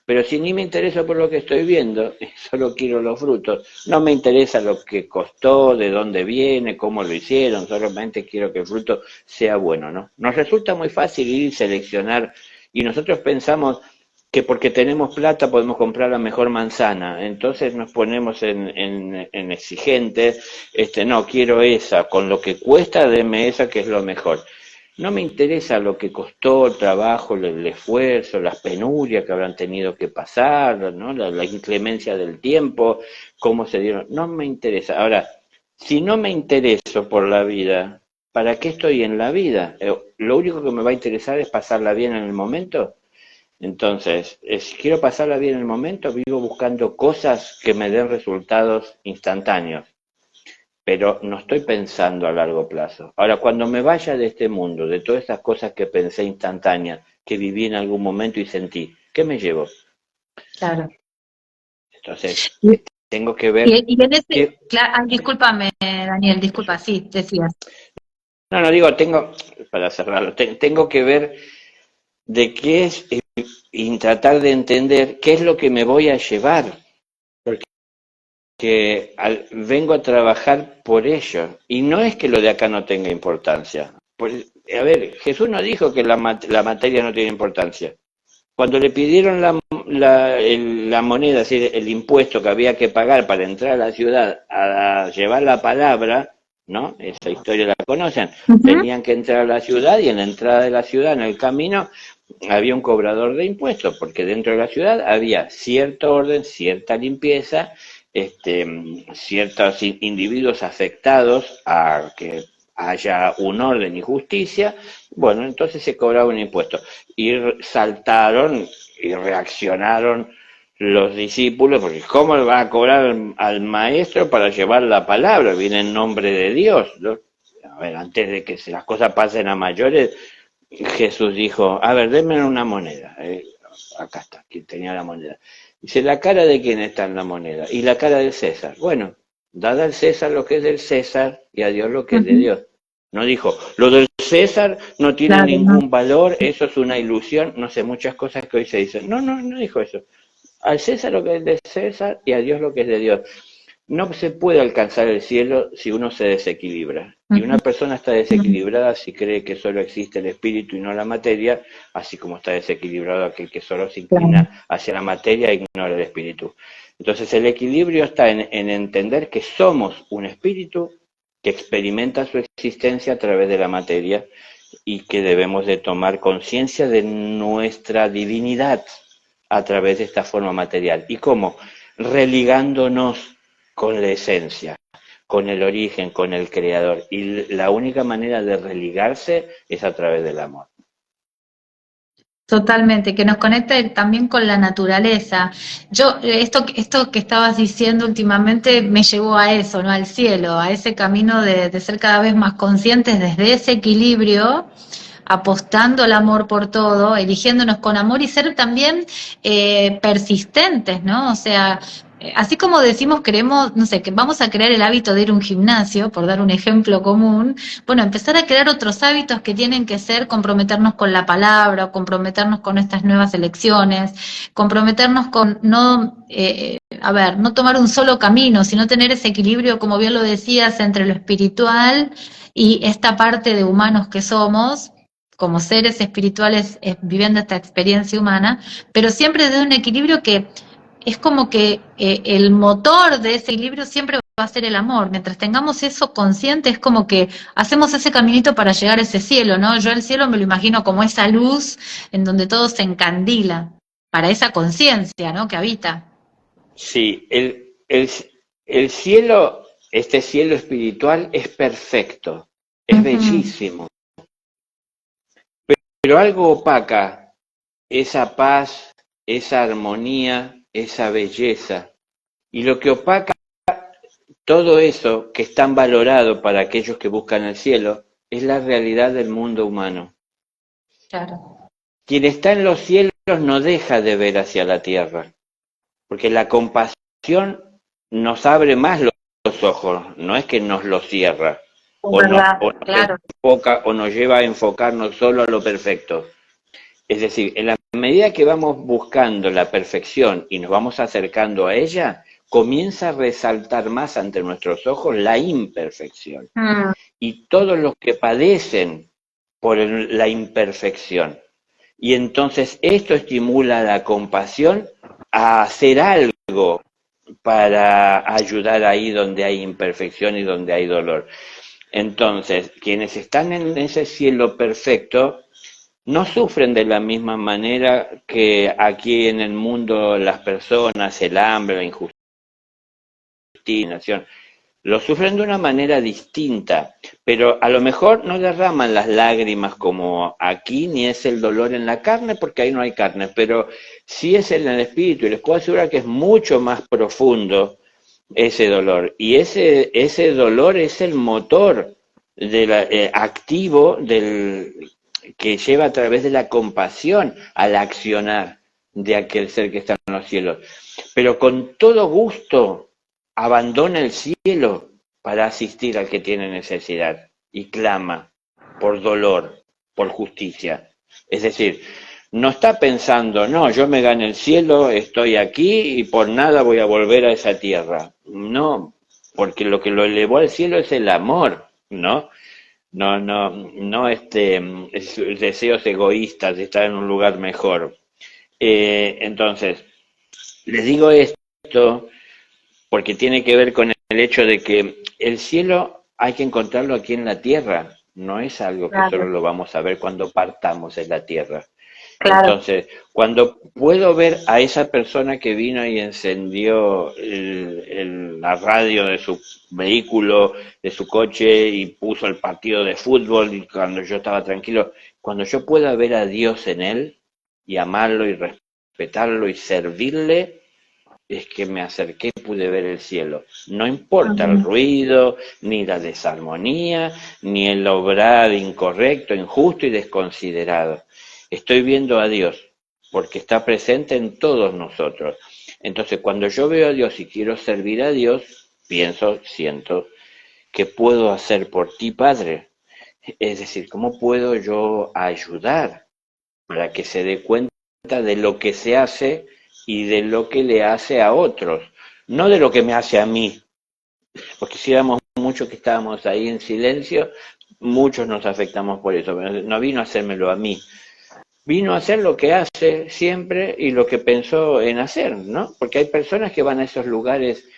Pero si ni me interesa por lo que estoy viendo, solo quiero los frutos, no me interesa lo que costó, de dónde viene, cómo lo hicieron, solamente quiero que el fruto sea bueno, ¿no? Nos resulta muy fácil ir y seleccionar, y nosotros pensamos que porque tenemos plata podemos comprar la mejor manzana, entonces nos ponemos en exigentes, no, quiero esa, con lo que cuesta, deme esa que es lo mejor. No me interesa lo que costó el trabajo, el esfuerzo, las penurias que habrán tenido que pasar, ¿no? La inclemencia del tiempo, cómo se dieron. No me interesa. Ahora, si no me intereso por la vida, ¿para qué estoy en la vida? Lo único que me va a interesar es pasarla bien en el momento. Entonces, si quiero pasarla bien en el momento, vivo buscando cosas que me den resultados instantáneos, pero no estoy pensando a largo plazo. Ahora, cuando me vaya de este mundo, de todas esas cosas que pensé instantáneas, que viví en algún momento y sentí, ¿qué me llevo? Claro. Entonces, Y, tengo que ver y en ese, qué... discúlpame, Daniel, disculpa, sí, decías. No, no digo, para cerrarlo, tengo que ver de qué es y tratar de entender qué es lo que me voy a llevar, porque vengo a trabajar por ello. Y no es que lo de acá no tenga importancia. A ver, Jesús no dijo que la materia no tiene importancia. Cuando le pidieron la moneda, es decir, el impuesto que había que pagar para entrar a la ciudad a llevar la palabra, ¿no? Esa historia la conocen. Ujú. Tenían que entrar a la ciudad y en la entrada de la ciudad, en el camino, había un cobrador de impuestos, porque dentro de la ciudad había cierto orden, cierta limpieza, ciertos individuos afectados a que haya un orden y justicia. Bueno, entonces se cobraba un impuesto y saltaron y reaccionaron los discípulos, porque ¿cómo le van a cobrar al maestro para llevar la palabra? Viene en nombre de Dios, ¿no? A ver, antes de que las cosas pasen a mayores, Jesús dijo, a ver, denme una moneda. Acá está, quien tenía la moneda. Dice, ¿la cara de quién está en la moneda? Y la cara de César. Bueno, dad al César lo que es del César y a Dios lo que es de Dios. No dijo, lo del César no tiene Claro, no. ningún valor, eso es una ilusión, no sé, muchas cosas que hoy se dicen. No, no, no dijo eso. Al César lo que es de César y a Dios lo que es de Dios. No se puede alcanzar el cielo si uno se desequilibra. Y una persona está desequilibrada si cree que solo existe el espíritu y no la materia, así como está desequilibrado aquel que solo se Claro. inclina hacia la materia e ignora el espíritu. Entonces el equilibrio está en entender que somos un espíritu que experimenta su existencia a través de la materia y que debemos de tomar conciencia de nuestra divinidad a través de esta forma material. ¿Y cómo? Religándonos con la esencia, con el origen, con el creador. Y la única manera de religarse es a través del amor. Totalmente, que nos conecta también con la naturaleza. Yo, esto que estabas diciendo últimamente me llevó a eso, ¿no? Al cielo, a ese camino de ser cada vez más conscientes desde ese equilibrio, apostando al amor por todo, eligiéndonos con amor y ser también persistentes, ¿no? O sea, así como decimos queremos, no sé, que vamos a crear el hábito de ir a un gimnasio, por dar un ejemplo común, bueno, empezar a crear otros hábitos que tienen que ser comprometernos con la palabra, comprometernos con estas nuevas elecciones, comprometernos con no, a ver, no tomar un solo camino, sino tener ese equilibrio, como bien lo decías, entre lo espiritual y esta parte de humanos que somos, como seres espirituales viviendo esta experiencia humana, pero siempre desde un equilibrio que es como que el motor de ese equilibrio siempre va a ser el amor. Mientras tengamos eso consciente, es como que hacemos ese caminito para llegar a ese cielo, ¿no? Yo el cielo me lo imagino como esa luz en donde todo se encandila, para esa conciencia, ¿no? Que habita. Sí, el cielo, este cielo espiritual es perfecto, es Ujú. bellísimo, pero algo opaca esa paz, esa armonía, esa belleza. Y lo que opaca todo eso que es tan valorado para aquellos que buscan el cielo es la realidad del mundo humano. Claro. Quien está en los cielos no deja de ver hacia la tierra, porque la compasión nos abre más los ojos, no es que nos los cierra, Es verdad, o nos claro. enfoca o nos lleva a enfocarnos solo a lo perfecto. Es decir, en la medida que vamos buscando la perfección y nos vamos acercando a ella, comienza a resaltar más ante nuestros ojos la imperfección. Mm. Y todos los que padecen por la imperfección. Y entonces esto estimula la compasión a hacer algo para ayudar ahí donde hay imperfección y donde hay dolor. Entonces, quienes están en ese cielo perfecto no sufren de la misma manera que aquí en el mundo las personas, el hambre, la injusticia, lo sufren de una manera distinta, pero a lo mejor no derraman las lágrimas como aquí, ni es el dolor en la carne, porque ahí no hay carne, pero sí es en el espíritu, y les puedo asegurar que es mucho más profundo ese dolor, y ese dolor es el motor activo que lleva a través de la compasión al accionar de aquel ser que está en los cielos. Pero con todo gusto abandona el cielo para asistir al que tiene necesidad y clama por dolor, por justicia. Es decir, no está pensando, no, yo me gané el cielo, estoy aquí y por nada voy a volver a esa tierra. No, porque lo que lo elevó al cielo es el amor, ¿no? No deseos egoístas de estar en un lugar mejor. Entonces, les digo esto porque tiene que ver con el hecho de que el cielo hay que encontrarlo aquí en la tierra, no es algo que solo Claro, lo vamos a ver cuando partamos de la tierra. claro. Entonces, cuando puedo ver a esa persona que vino y encendió la radio de su vehículo, de su coche y puso el partido de fútbol y cuando yo estaba tranquilo, cuando yo pueda ver a Dios en él y amarlo y respetarlo y servirle, es que me acerqué y pude ver el cielo. No importa el Ujú. ruido, ni la desarmonía, ni el obrar incorrecto, injusto y desconsiderado. Estoy viendo a Dios, porque está presente en todos nosotros. Entonces, cuando yo veo a Dios y quiero servir a Dios, pienso, siento, ¿qué puedo hacer por ti, Padre? Es decir, ¿cómo puedo yo ayudar para que se dé cuenta de lo que se hace y de lo que le hace a otros? No de lo que me hace a mí, porque si éramos muchos que estábamos ahí en silencio, muchos nos afectamos por eso. No vino a hacérmelo a mí, vino a hacer lo que hace siempre y lo que pensó en hacer, ¿no? Porque hay personas que van a esos lugares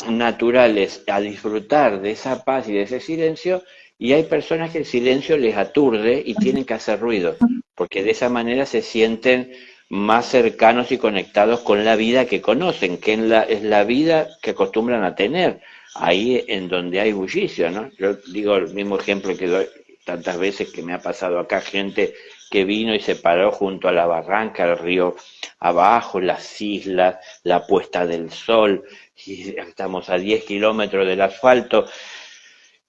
naturales a disfrutar de esa paz y de ese silencio, y hay personas que el silencio les aturde y tienen que hacer ruido, porque de esa manera se sienten más cercanos y conectados con la vida que conocen, que es la vida que acostumbran a tener, ahí en donde hay bullicio, ¿no? Yo digo el mismo ejemplo que doy tantas veces que me ha pasado acá, gente que vino y se paró junto a la barranca, el río abajo, las islas, la puesta del sol, y estamos a 10 kilómetros del asfalto.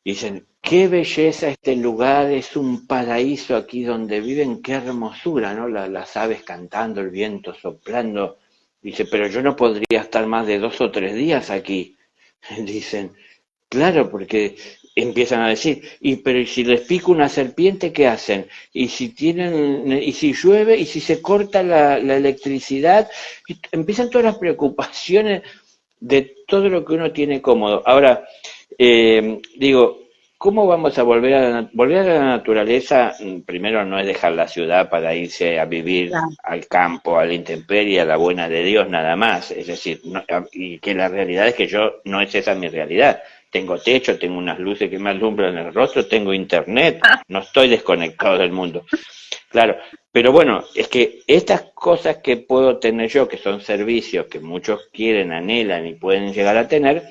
Dicen, qué belleza este lugar, es un paraíso aquí donde viven, qué hermosura, ¿no? Las aves cantando, el viento soplando. Dice, pero yo no podría estar más de 2 o 3 días aquí. Dicen, claro, porque empiezan a decir, pero ¿y si les pica una serpiente, qué hacen? ¿Y si y si llueve, y si se corta la electricidad? Y empiezan todas las preocupaciones de todo lo que uno tiene cómodo. Ahora, digo, ¿cómo vamos a volver a la naturaleza? Primero no es dejar la ciudad para irse a vivir Claro. al campo, a la intemperie, a la buena de Dios, nada más. Es decir, y que la realidad es que yo, no es esa mi realidad. Tengo techo, tengo unas luces que me alumbran el rostro, tengo internet, no estoy desconectado del mundo. Claro, pero bueno, es que estas cosas que puedo tener yo, que son servicios que muchos quieren, anhelan y pueden llegar a tener,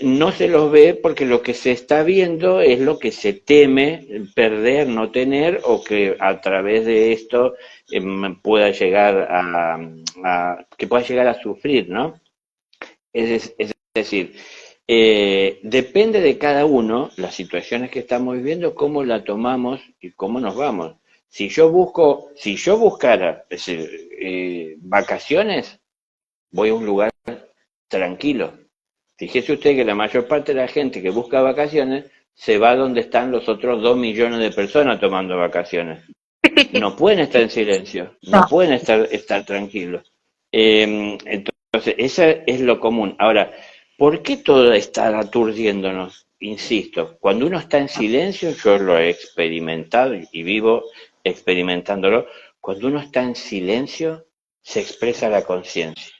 no se los ve porque lo que se está viendo es lo que se teme perder, no tener, o que a través de esto pueda llegar que pueda llegar a sufrir, ¿no? Es decir, depende de cada uno las situaciones que estamos viviendo, cómo la tomamos y cómo nos vamos. Si yo buscara, es decir, vacaciones, voy a un lugar tranquilo. Fíjese usted que la mayor parte de la gente que busca vacaciones se va donde están los otros 2 millones de personas tomando vacaciones. No pueden estar en silencio, no No. pueden estar tranquilos. Entonces, eso es lo común. Ahora, ¿por qué todo está aturdiéndonos? Insisto, cuando uno está en silencio, yo lo he experimentado y vivo experimentándolo, cuando uno está en silencio, se expresa la conciencia.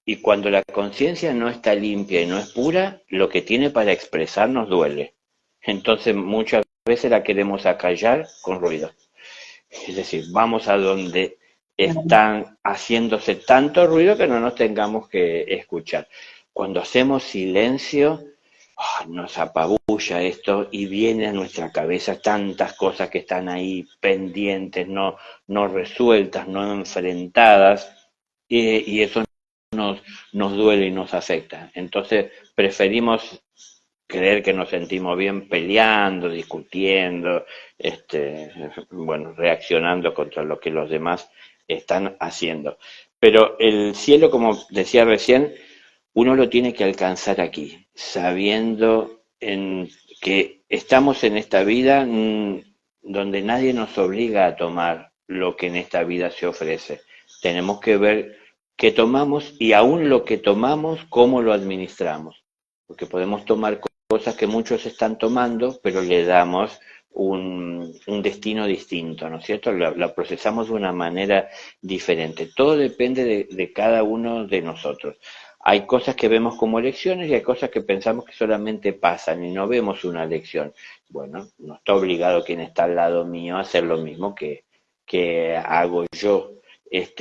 Y cuando la conciencia no está limpia y no es pura, lo que tiene para expresar nos duele. Entonces muchas veces la queremos acallar con ruido. Es decir, vamos a donde están haciéndose tanto ruido que no nos tengamos que escuchar. Cuando hacemos silencio, nos apabulla esto y viene a nuestra cabeza tantas cosas que están ahí pendientes, no resueltas, no enfrentadas, y eso nos duele y nos afecta. Entonces preferimos creer que nos sentimos bien peleando, discutiendo, bueno, reaccionando contra lo que los demás están haciendo. Pero el cielo, como decía recién, uno lo tiene que alcanzar aquí, sabiendo que estamos en esta vida donde nadie nos obliga a tomar lo que en esta vida se ofrece. Tenemos que ver qué tomamos y aún lo que tomamos, cómo lo administramos. Porque podemos tomar cosas que muchos están tomando, pero le damos un destino distinto, ¿no es cierto? La procesamos de una manera diferente. Todo depende de cada uno de nosotros. Hay cosas que vemos como lecciones y hay cosas que pensamos que solamente pasan y no vemos una lección. Bueno, no está obligado quien está al lado mío a hacer lo mismo que hago yo,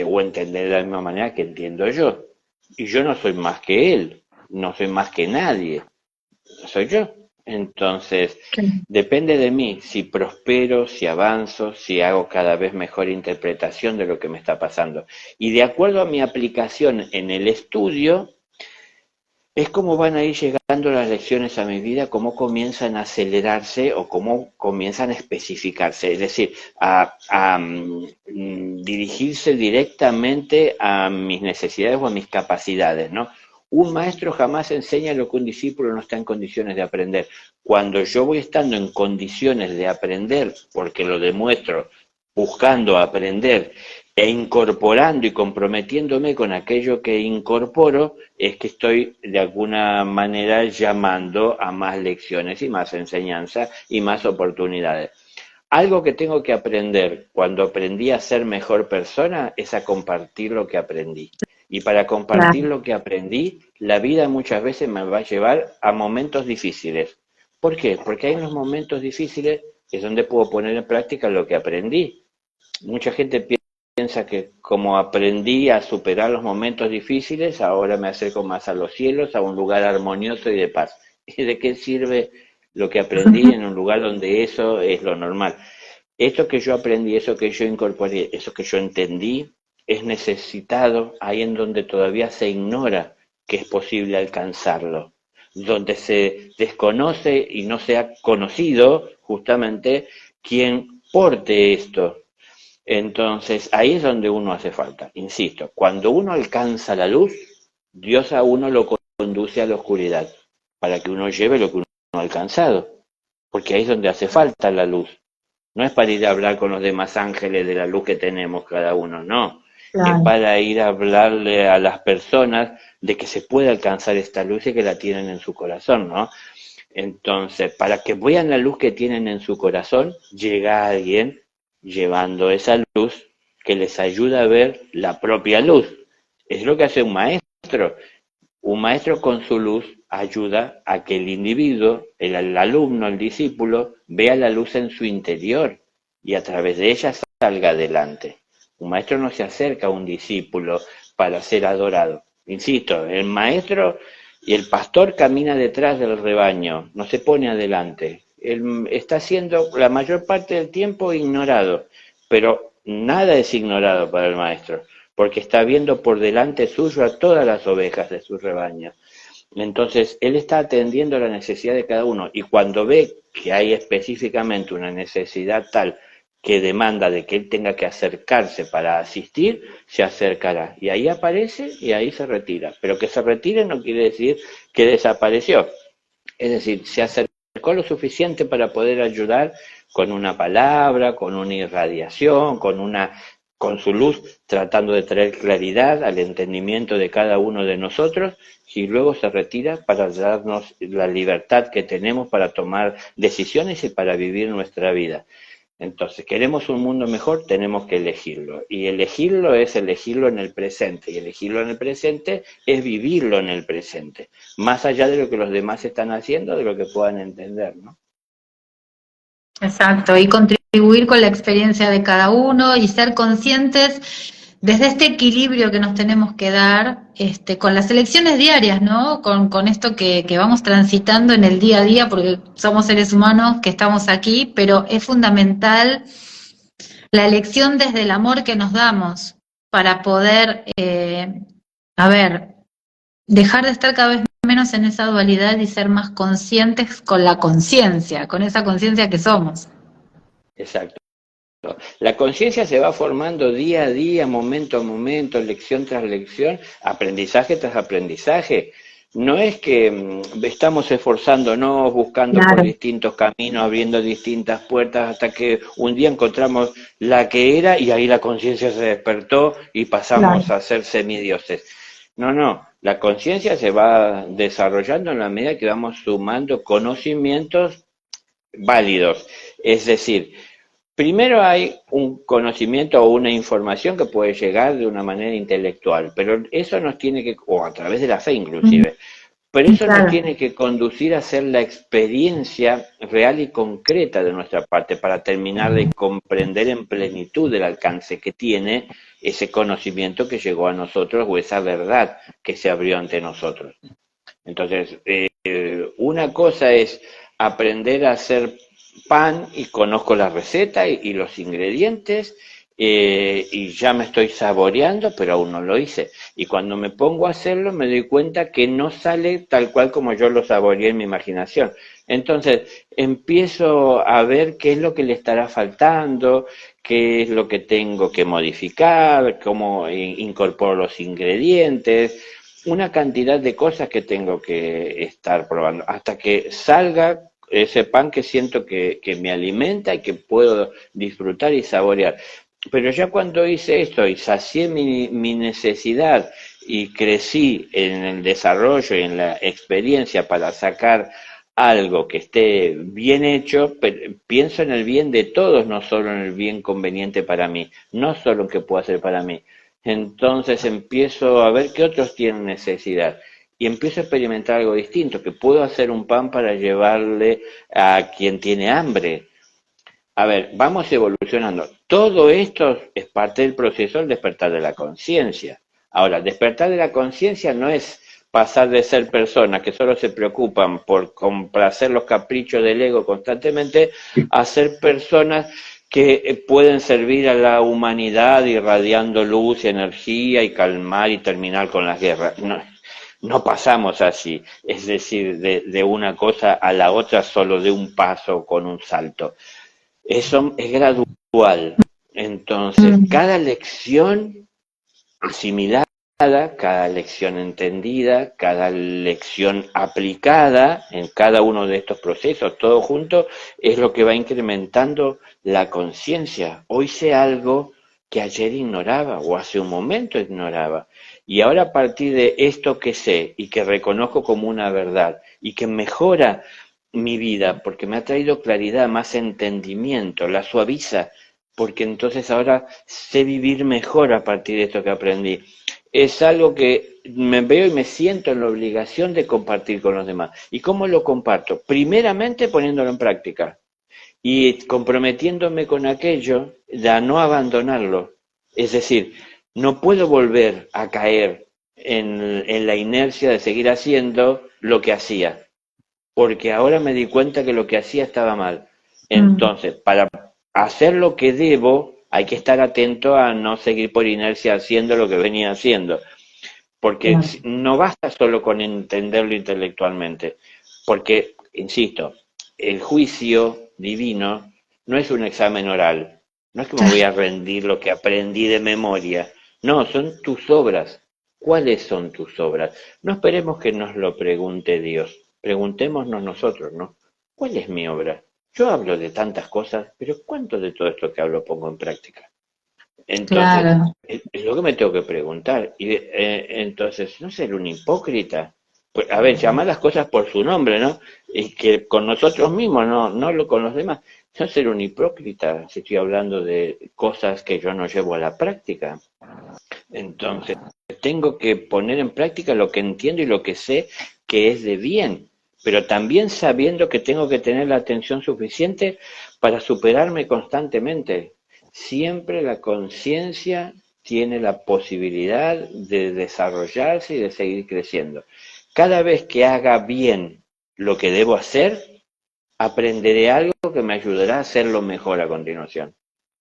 o entender de la misma manera que entiendo yo. Y yo no soy más que él, no soy más que nadie, soy yo. Entonces, depende de mí si prospero, si avanzo, si hago cada vez mejor interpretación de lo que me está pasando. Y de acuerdo a mi aplicación en el estudio, es como van a ir llegando las lecciones a mi vida, cómo comienzan a acelerarse o cómo comienzan a especificarse, es decir, a dirigirse directamente a mis necesidades o a mis capacidades, ¿no? un maestro jamás enseña lo que un discípulo no está en condiciones de aprender. Cuando yo voy estando en condiciones de aprender, porque lo demuestro buscando aprender e incorporando y comprometiéndome con aquello que incorporo, es que estoy de alguna manera llamando a más lecciones y más enseñanza y más oportunidades. Algo que tengo que aprender cuando aprendí a ser mejor persona es a compartir lo que aprendí. Y para compartir Claro. lo que aprendí, la vida muchas veces me va a llevar a momentos difíciles. ¿Por qué? Porque hay unos momentos difíciles es donde puedo poner en práctica lo que aprendí. Mucha gente piensa que como aprendí a superar los momentos difíciles, ahora me acerco más a los cielos, a un lugar armonioso y de paz. ¿Y de qué sirve lo que aprendí en un lugar donde eso es lo normal? Esto que yo aprendí, eso que yo incorporé, eso que yo entendí, es necesitado ahí en donde todavía se ignora que es posible alcanzarlo, donde se desconoce y no se ha conocido justamente quien porte esto. Entonces, ahí es donde uno hace falta, insisto, cuando uno alcanza la luz, Dios a uno lo conduce a la oscuridad, para que uno lleve lo que uno ha alcanzado, porque ahí es donde hace falta la luz. No es para ir a hablar con los demás ángeles de la luz que tenemos cada uno, no. Es Claro. para ir a hablarle a las personas de que se puede alcanzar esta luz y que la tienen en su corazón, ¿no? Entonces, para que vean la luz que tienen en su corazón, llega alguien llevando esa luz que les ayuda a ver la propia luz. Es lo que hace un maestro. Un maestro con su luz ayuda a que el individuo, el alumno, el discípulo, vea la luz en su interior y a través de ella salga adelante. Un maestro no se acerca a un discípulo para ser adorado. Insisto, el maestro y el pastor camina detrás del rebaño, no se pone adelante. Él está siendo la mayor parte del tiempo ignorado, pero nada es ignorado para el maestro porque está viendo por delante suyo a todas las ovejas de su rebaño. Entonces, él está atendiendo la necesidad de cada uno y cuando ve que hay específicamente una necesidad tal que demanda de que él tenga que acercarse para asistir, se acercará. Y ahí aparece y ahí se retira. Pero que se retire no quiere decir que desapareció. Es decir, se acercó lo suficiente para poder ayudar con una palabra, con una irradiación, con su luz, tratando de traer claridad al entendimiento de cada uno de nosotros, y luego se retira para darnos la libertad que tenemos para tomar decisiones y para vivir nuestra vida. Entonces, queremos un mundo mejor, tenemos que elegirlo. Y elegirlo es elegirlo en el presente. Y elegirlo en el presente es vivirlo en el presente. Más allá de lo que los demás están haciendo, de lo que puedan entender, ¿no? Exacto, y contribuir con la experiencia de cada uno y ser conscientes desde este equilibrio que nos tenemos que dar con las elecciones diarias, ¿no? Con esto que vamos transitando en el día a día, porque somos seres humanos que estamos aquí, pero es fundamental la elección desde el amor que nos damos para poder, a ver, dejar de estar cada vez menos en esa dualidad y ser más conscientes con la conciencia, con esa conciencia que somos. Exacto. La conciencia se va formando día a día, momento a momento, lección tras lección, aprendizaje tras aprendizaje. No es que estamos esforzándonos, buscando por Claro, distintos caminos, abriendo distintas puertas, hasta que un día encontramos la que era y ahí la conciencia se despertó y pasamos claro. a ser semidioses. No, no, la conciencia se va desarrollando en la medida que vamos sumando conocimientos válidos. Es decir, primero hay un conocimiento o una información que puede llegar de una manera intelectual, pero eso nos tiene que, o a través de la fe inclusive, pero eso nos Claro, tiene que conducir a hacer la experiencia real y concreta de nuestra parte para terminar de comprender en plenitud el alcance que tiene ese conocimiento que llegó a nosotros o esa verdad que se abrió ante nosotros. Entonces, una cosa es aprender a hacer pan y conozco la receta y los ingredientes y ya me estoy saboreando, pero aún no lo hice. Y cuando me pongo a hacerlo me doy cuenta que no sale tal cual como yo lo saboreé en mi imaginación. Entonces empiezo a ver qué es lo que le estará faltando, qué es lo que tengo que modificar, cómo incorporo los ingredientes. una cantidad de cosas que tengo que estar probando hasta que salga ese pan que siento que me alimenta y que puedo disfrutar y saborear. Pero ya cuando hice esto y sacié mi necesidad y crecí en el desarrollo y en la experiencia para sacar algo que esté bien hecho, pienso en el bien de todos, no solo en el bien conveniente para mí, no solo en que puedo hacer para mí. Entonces empiezo a ver que otros tienen necesidad y empiezo a experimentar algo distinto, que puedo hacer un pan para llevarle a quien tiene hambre. A ver, vamos evolucionando. Todo esto es parte del proceso del despertar de la conciencia. Ahora, despertar de la conciencia no es pasar de ser personas que solo se preocupan por complacer los caprichos del ego constantemente a ser personas que pueden servir a la humanidad irradiando luz y energía y calmar y terminar con las guerras. No, no pasamos así, es decir, de una cosa a la otra solo de un paso con un salto. Eso es gradual. Entonces, Mm. cada lección asimilada, cada lección entendida, cada lección aplicada en cada uno de estos procesos, todo junto, es lo que va incrementando la conciencia. Hoy sé algo que ayer ignoraba o hace un momento ignoraba. Y ahora a partir de esto que sé y que reconozco como una verdad y que mejora mi vida porque me ha traído claridad, más entendimiento, la suaviza, porque entonces ahora sé vivir mejor a partir de esto que aprendí. Es algo que me veo y me siento en la obligación de compartir con los demás. ¿Y cómo lo comparto? Primeramente poniéndolo en práctica y comprometiéndome con aquello de no abandonarlo. Es decir, no puedo volver a caer en la inercia de seguir haciendo lo que hacía, porque ahora me di cuenta que lo que hacía estaba mal. Mm. Entonces, para hacer lo que debo, hay que estar atento a no seguir por inercia haciendo lo que venía haciendo, porque Claro. no basta solo con entenderlo intelectualmente, porque, insisto, el juicio divino no es un examen oral, no es que me voy a rendir lo que aprendí de memoria, no, son tus obras. ¿Cuáles son tus obras? No esperemos que nos lo pregunte Dios, preguntémonos nosotros, ¿no? ¿Cuál es mi obra? Yo hablo de tantas cosas, pero ¿cuánto de todo esto que hablo pongo en práctica? Entonces, Claro. es lo que me tengo que preguntar. Y entonces, ¿no ser un hipócrita? Pues, a ver, llamar las cosas por su nombre, ¿no? Y que con nosotros mismos, no lo con los demás. No ser un hipócrita si estoy hablando de cosas que yo no llevo a la práctica. Entonces, tengo que poner en práctica lo que entiendo y lo que sé que es de bien, pero también sabiendo que tengo que tener la atención suficiente para superarme constantemente. Siempre la conciencia tiene la posibilidad de desarrollarse y de seguir creciendo. Cada vez que haga bien lo que debo hacer, aprenderé algo que me ayudará a hacerlo mejor a continuación.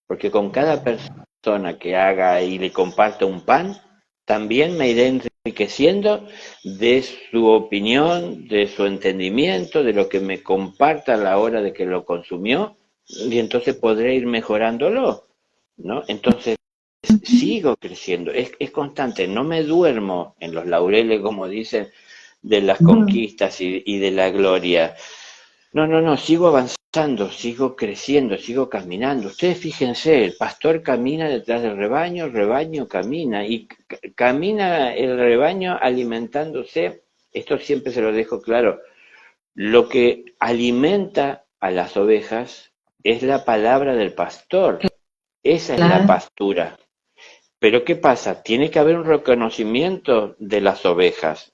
Porque con cada persona que haga y le comparta un pan, también me iré enriqueciendo de su opinión, de su entendimiento, de lo que me comparta a la hora de que lo consumió, y entonces podré ir mejorándolo, ¿no? Entonces sigo creciendo, es constante, no me duermo en los laureles, como dicen, de las Ujú. conquistas y de la gloria. No, sigo avanzando, sigo creciendo, sigo caminando. Ustedes fíjense, el pastor camina detrás del rebaño, el rebaño camina y camina el rebaño alimentándose. Esto siempre se lo dejo claro. Lo que alimenta a las ovejas es la palabra del pastor. Esa es la Claro. pastura. Pero ¿qué pasa? Tiene que haber un reconocimiento de las ovejas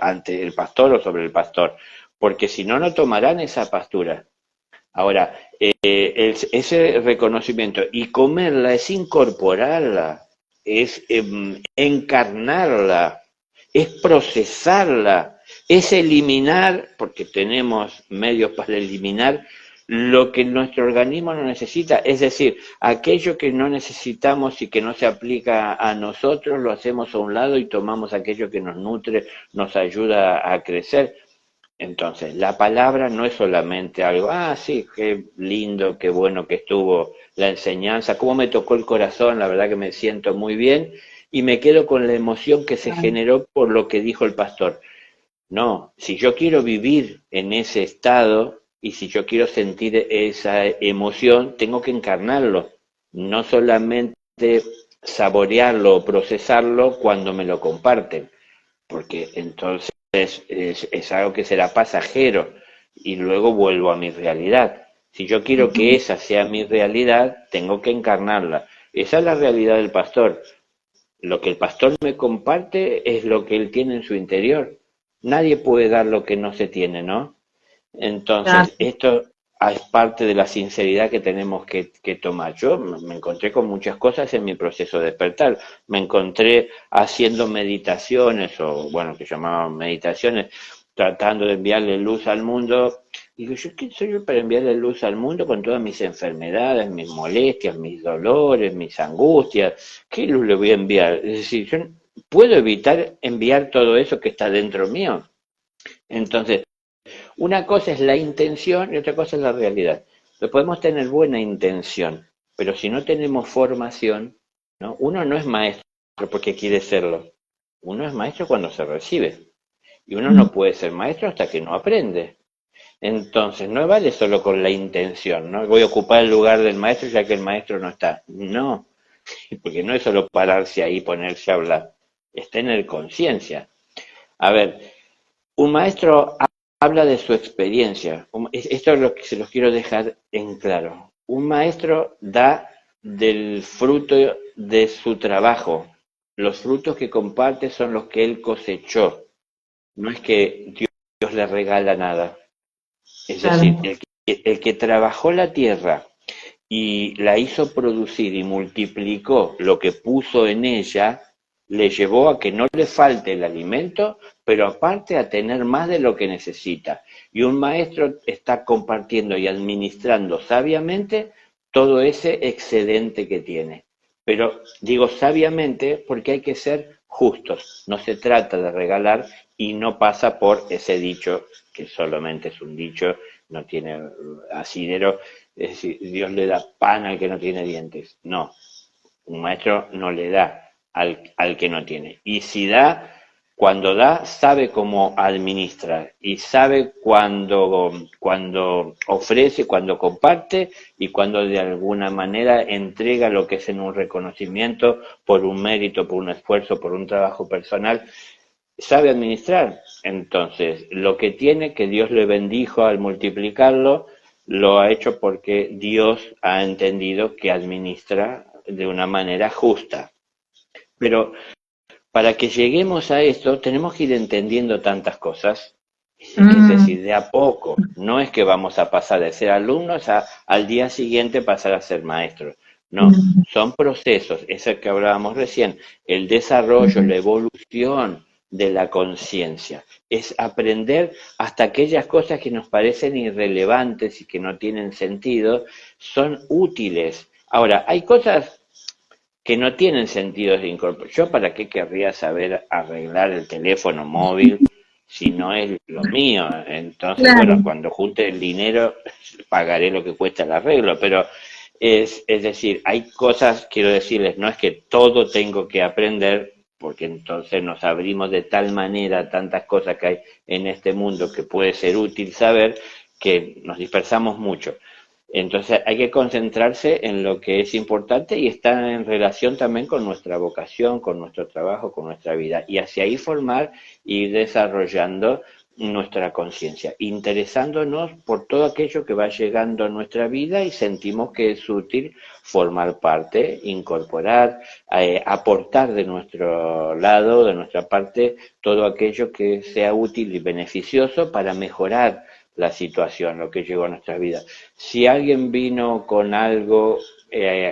ante el pastor o sobre el pastor, porque si no, no tomarán esa pastura. Ahora, ese reconocimiento y comerla es incorporarla, es encarnarla, es procesarla, es eliminar, porque tenemos medios para eliminar lo que nuestro organismo no necesita, es decir, aquello que no necesitamos y que no se aplica a nosotros, lo hacemos a un lado y tomamos aquello que nos nutre, nos ayuda a crecer. Entonces, la palabra no es solamente algo, sí, qué lindo, qué bueno que estuvo la enseñanza, cómo me tocó el corazón, la verdad que me siento muy bien, y me quedo con la emoción que se generó por lo que dijo el pastor. No, si yo quiero vivir en ese estado y si yo quiero sentir esa emoción, tengo que encarnarlo, no solamente saborearlo o procesarlo cuando me lo comparten, porque entonces es algo que será pasajero y luego vuelvo a mi realidad. Si yo quiero que esa sea mi realidad, tengo que encarnarla. Esa es la realidad del pastor. Lo que el pastor me comparte es lo que él tiene en su interior. Nadie puede dar lo que no se tiene, ¿no? Claro. Entonces, esto es parte de la sinceridad que tenemos que tomar. Yo me encontré con muchas cosas en mi proceso de despertar. Me encontré haciendo meditaciones, o bueno, que llamaban meditaciones, tratando de enviarle luz al mundo. Y digo, ¿yo quién soy yo para enviarle luz al mundo con todas mis enfermedades, mis molestias, mis dolores, mis angustias? ¿Qué luz le voy a enviar? Es decir, yo puedo evitar enviar todo eso que está dentro mío. Entonces, una cosa es la intención y otra cosa es la realidad. Entonces, podemos tener buena intención, pero si no tenemos formación, ¿no? Uno no es maestro porque quiere serlo. Uno es maestro cuando se recibe. Y uno no puede ser maestro hasta que no aprende. Entonces, no vale solo con la intención, ¿no? Voy a ocupar el lugar del maestro ya que el maestro no está. No, porque no es solo pararse ahí y ponerse a hablar. Es tener conciencia. A ver, un maestro habla de su experiencia. Esto es lo que se los quiero dejar en claro. Un maestro da del fruto de su trabajo. Los frutos que comparte son los que él cosechó. No es que Dios le regala nada. Es decir, Claro. el que trabajó la tierra y la hizo producir y multiplicó lo que puso en ella, le llevó a que no le falte el alimento, pero aparte a tener más de lo que necesita. Y un maestro está compartiendo y administrando sabiamente todo ese excedente que tiene. Pero digo sabiamente porque hay que ser justos. No se trata de regalar y no pasa por ese dicho, que solamente es un dicho, no tiene asidero, es decir, Dios le da pan al que no tiene dientes. No, un maestro no le da al que no tiene. Y si da, cuando da, sabe cómo administra y sabe cuando ofrece, cuando comparte y cuando de alguna manera entrega lo que es en un reconocimiento por un mérito, por un esfuerzo, por un trabajo personal. Sabe administrar. Entonces, lo que tiene, que Dios le bendijo al multiplicarlo, lo ha hecho porque Dios ha entendido que administra de una manera justa. Pero para que lleguemos a esto, tenemos que ir entendiendo tantas cosas, es Mm, decir, de a poco. No es que vamos a pasar de ser alumnos al día siguiente pasar a ser maestros. No, mm, son procesos, es el que hablábamos recién, el desarrollo, la evolución de la conciencia. Es aprender hasta aquellas cosas que nos parecen irrelevantes y que no tienen sentido, son útiles. Ahora, hay cosas que no tienen sentido de incorporar. ¿Yo para qué querría saber arreglar el teléfono móvil si no es lo mío? Entonces, claro. bueno, cuando junte el dinero pagaré lo que cuesta el arreglo, pero es decir, hay cosas, quiero decirles, no es que todo tengo que aprender, porque entonces nos abrimos de tal manera a tantas cosas que hay en este mundo que puede ser útil saber, que nos dispersamos mucho. Entonces hay que concentrarse en lo que es importante y está en relación también con nuestra vocación, con nuestro trabajo, con nuestra vida. Y hacia ahí formar y ir desarrollando nuestra conciencia, interesándonos por todo aquello que va llegando a nuestra vida y sentimos que es útil formar parte, incorporar, aportar de nuestro lado, de nuestra parte, todo aquello que sea útil y beneficioso para mejorar la situación, lo que llegó a nuestras vidas. Si alguien vino con algo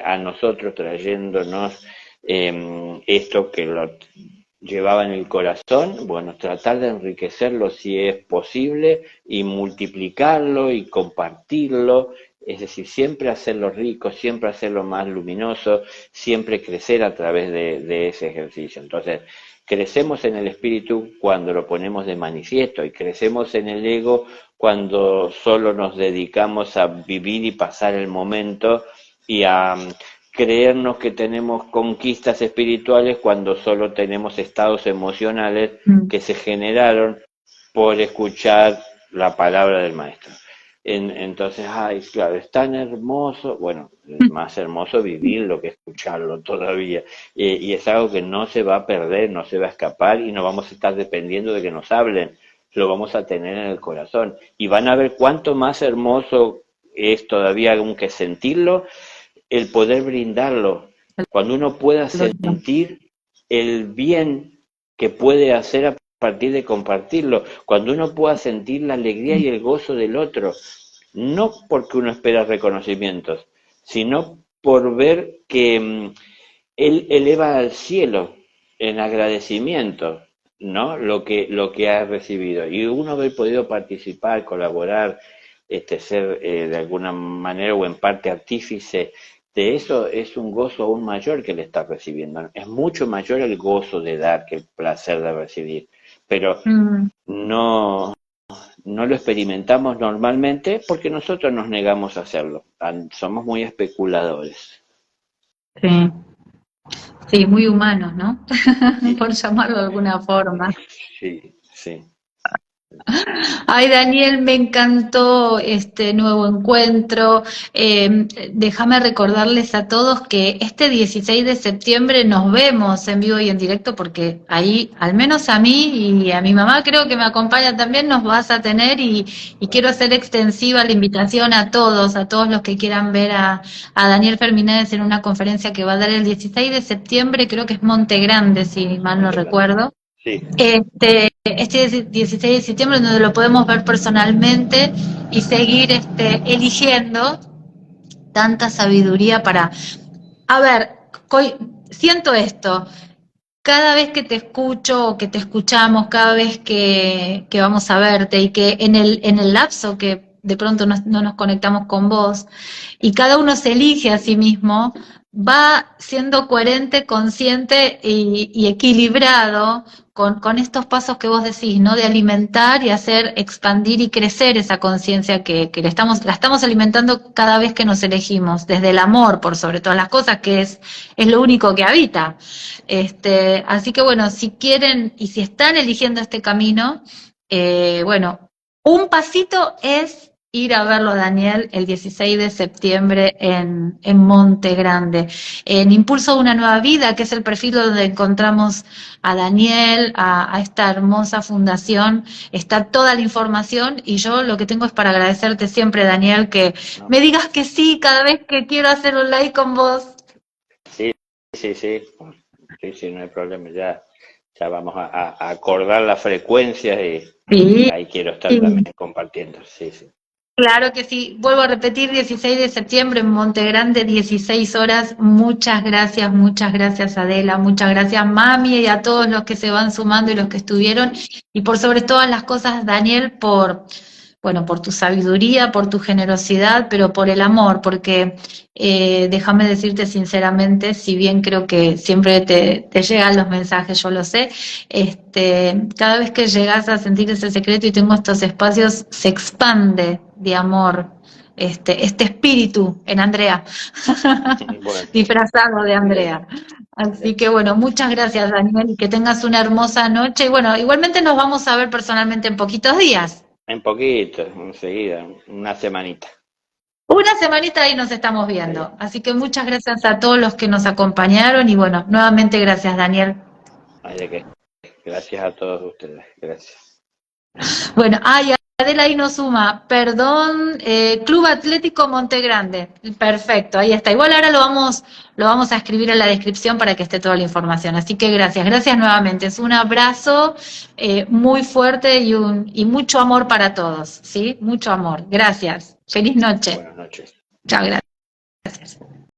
a nosotros trayéndonos esto que lo llevaba en el corazón, bueno, tratar de enriquecerlo si es posible y multiplicarlo y compartirlo, es decir, siempre hacerlo rico, siempre hacerlo más luminoso, siempre crecer a través de ese ejercicio. Entonces, crecemos en el espíritu cuando lo ponemos de manifiesto y crecemos en el ego cuando solo nos dedicamos a vivir y pasar el momento y a creernos que tenemos conquistas espirituales cuando solo tenemos estados emocionales que se generaron por escuchar la palabra del maestro. Entonces, ay, claro, es tan hermoso, bueno, es más hermoso vivirlo que escucharlo todavía, y es algo que no se va a perder, no se va a escapar y no vamos a estar dependiendo de que nos hablen, lo vamos a tener en el corazón y van a ver cuánto más hermoso es todavía, aunque sentirlo, el poder brindarlo, cuando uno pueda sentir el bien que puede hacer a partir de compartirlo, cuando uno pueda sentir la alegría y el gozo del otro, no porque uno espera reconocimientos, sino por ver que él eleva al cielo en agradecimiento, ¿no? Lo que ha recibido. Y uno haber podido participar, colaborar, ser de alguna manera o en parte artífice de eso, es un gozo aún mayor que le está recibiendo. Es mucho mayor el gozo de dar que el placer de recibir. Pero no lo experimentamos normalmente porque nosotros nos negamos a hacerlo. Somos muy especuladores. Sí, sí, muy humanos, ¿no? Por llamarlo de alguna forma. Sí, sí. Ay, Daniel, me encantó este nuevo encuentro. Déjame recordarles a todos que este 16 de septiembre nos vemos en vivo y en directo porque ahí, al menos a mí y a mi mamá creo que me acompaña también, nos vas a tener y quiero hacer extensiva la invitación a todos los que quieran ver a Daniel Fernández en una conferencia que va a dar el 16 de septiembre, creo que es Monte Grande, si mal no recuerdo. Sí. Este 16 de septiembre, donde lo podemos ver personalmente y seguir eligiendo tanta sabiduría para... A ver, siento esto, cada vez que te escucho o que te escuchamos, cada vez que vamos a verte y que en el lapso que de pronto no nos conectamos con vos y cada uno se elige a sí mismo, va siendo coherente, consciente y equilibrado con estos pasos que vos decís, ¿no? De alimentar y hacer expandir y crecer esa conciencia que la estamos alimentando cada vez que nos elegimos, desde el amor por sobre todas las cosas, que es lo único que habita. Así que bueno, si quieren y si están eligiendo este camino, bueno, un pasito es ir a verlo a Daniel el 16 de septiembre en Monte Grande, en Impulso a una Nueva Vida, que es el perfil donde encontramos a Daniel, a esta hermosa fundación, está toda la información y yo lo que tengo es para agradecerte siempre, Daniel, que me digas que sí cada vez que quiero hacer un live con vos. Sí, no hay problema, ya vamos a acordar las frecuencias y ahí quiero estar también compartiendo, sí. Claro que sí, vuelvo a repetir, 16 de septiembre en Monte Grande, 16 horas, muchas gracias Adela, muchas gracias Mami y a todos los que se van sumando y los que estuvieron, y por sobre todas las cosas Daniel, por tu sabiduría, por tu generosidad, pero por el amor, porque déjame decirte sinceramente, si bien creo que siempre te llegan los mensajes, yo lo sé, cada vez que llegas a sentir ese secreto y tengo estos espacios, se expande de amor este espíritu en Andrea, bueno, disfrazado de Andrea. Así que bueno, muchas gracias Daniel, y que tengas una hermosa noche, y bueno, igualmente nos vamos a ver personalmente en poquitos días. En poquito, enseguida, una semanita. Una semanita ahí nos estamos viendo. Así que muchas gracias a todos los que nos acompañaron y bueno, nuevamente gracias Daniel. Ay, de qué. Gracias a todos ustedes, gracias. Bueno, Adela ahí nos suma, perdón, Club Atlético Monte Grande. Perfecto, ahí está. Igual ahora lo vamos a escribir en la descripción para que esté toda la información. Así que gracias nuevamente. Es un abrazo muy fuerte y mucho amor para todos, ¿sí? Mucho amor. Gracias. Feliz noche. Buenas noches. Chao, gracias.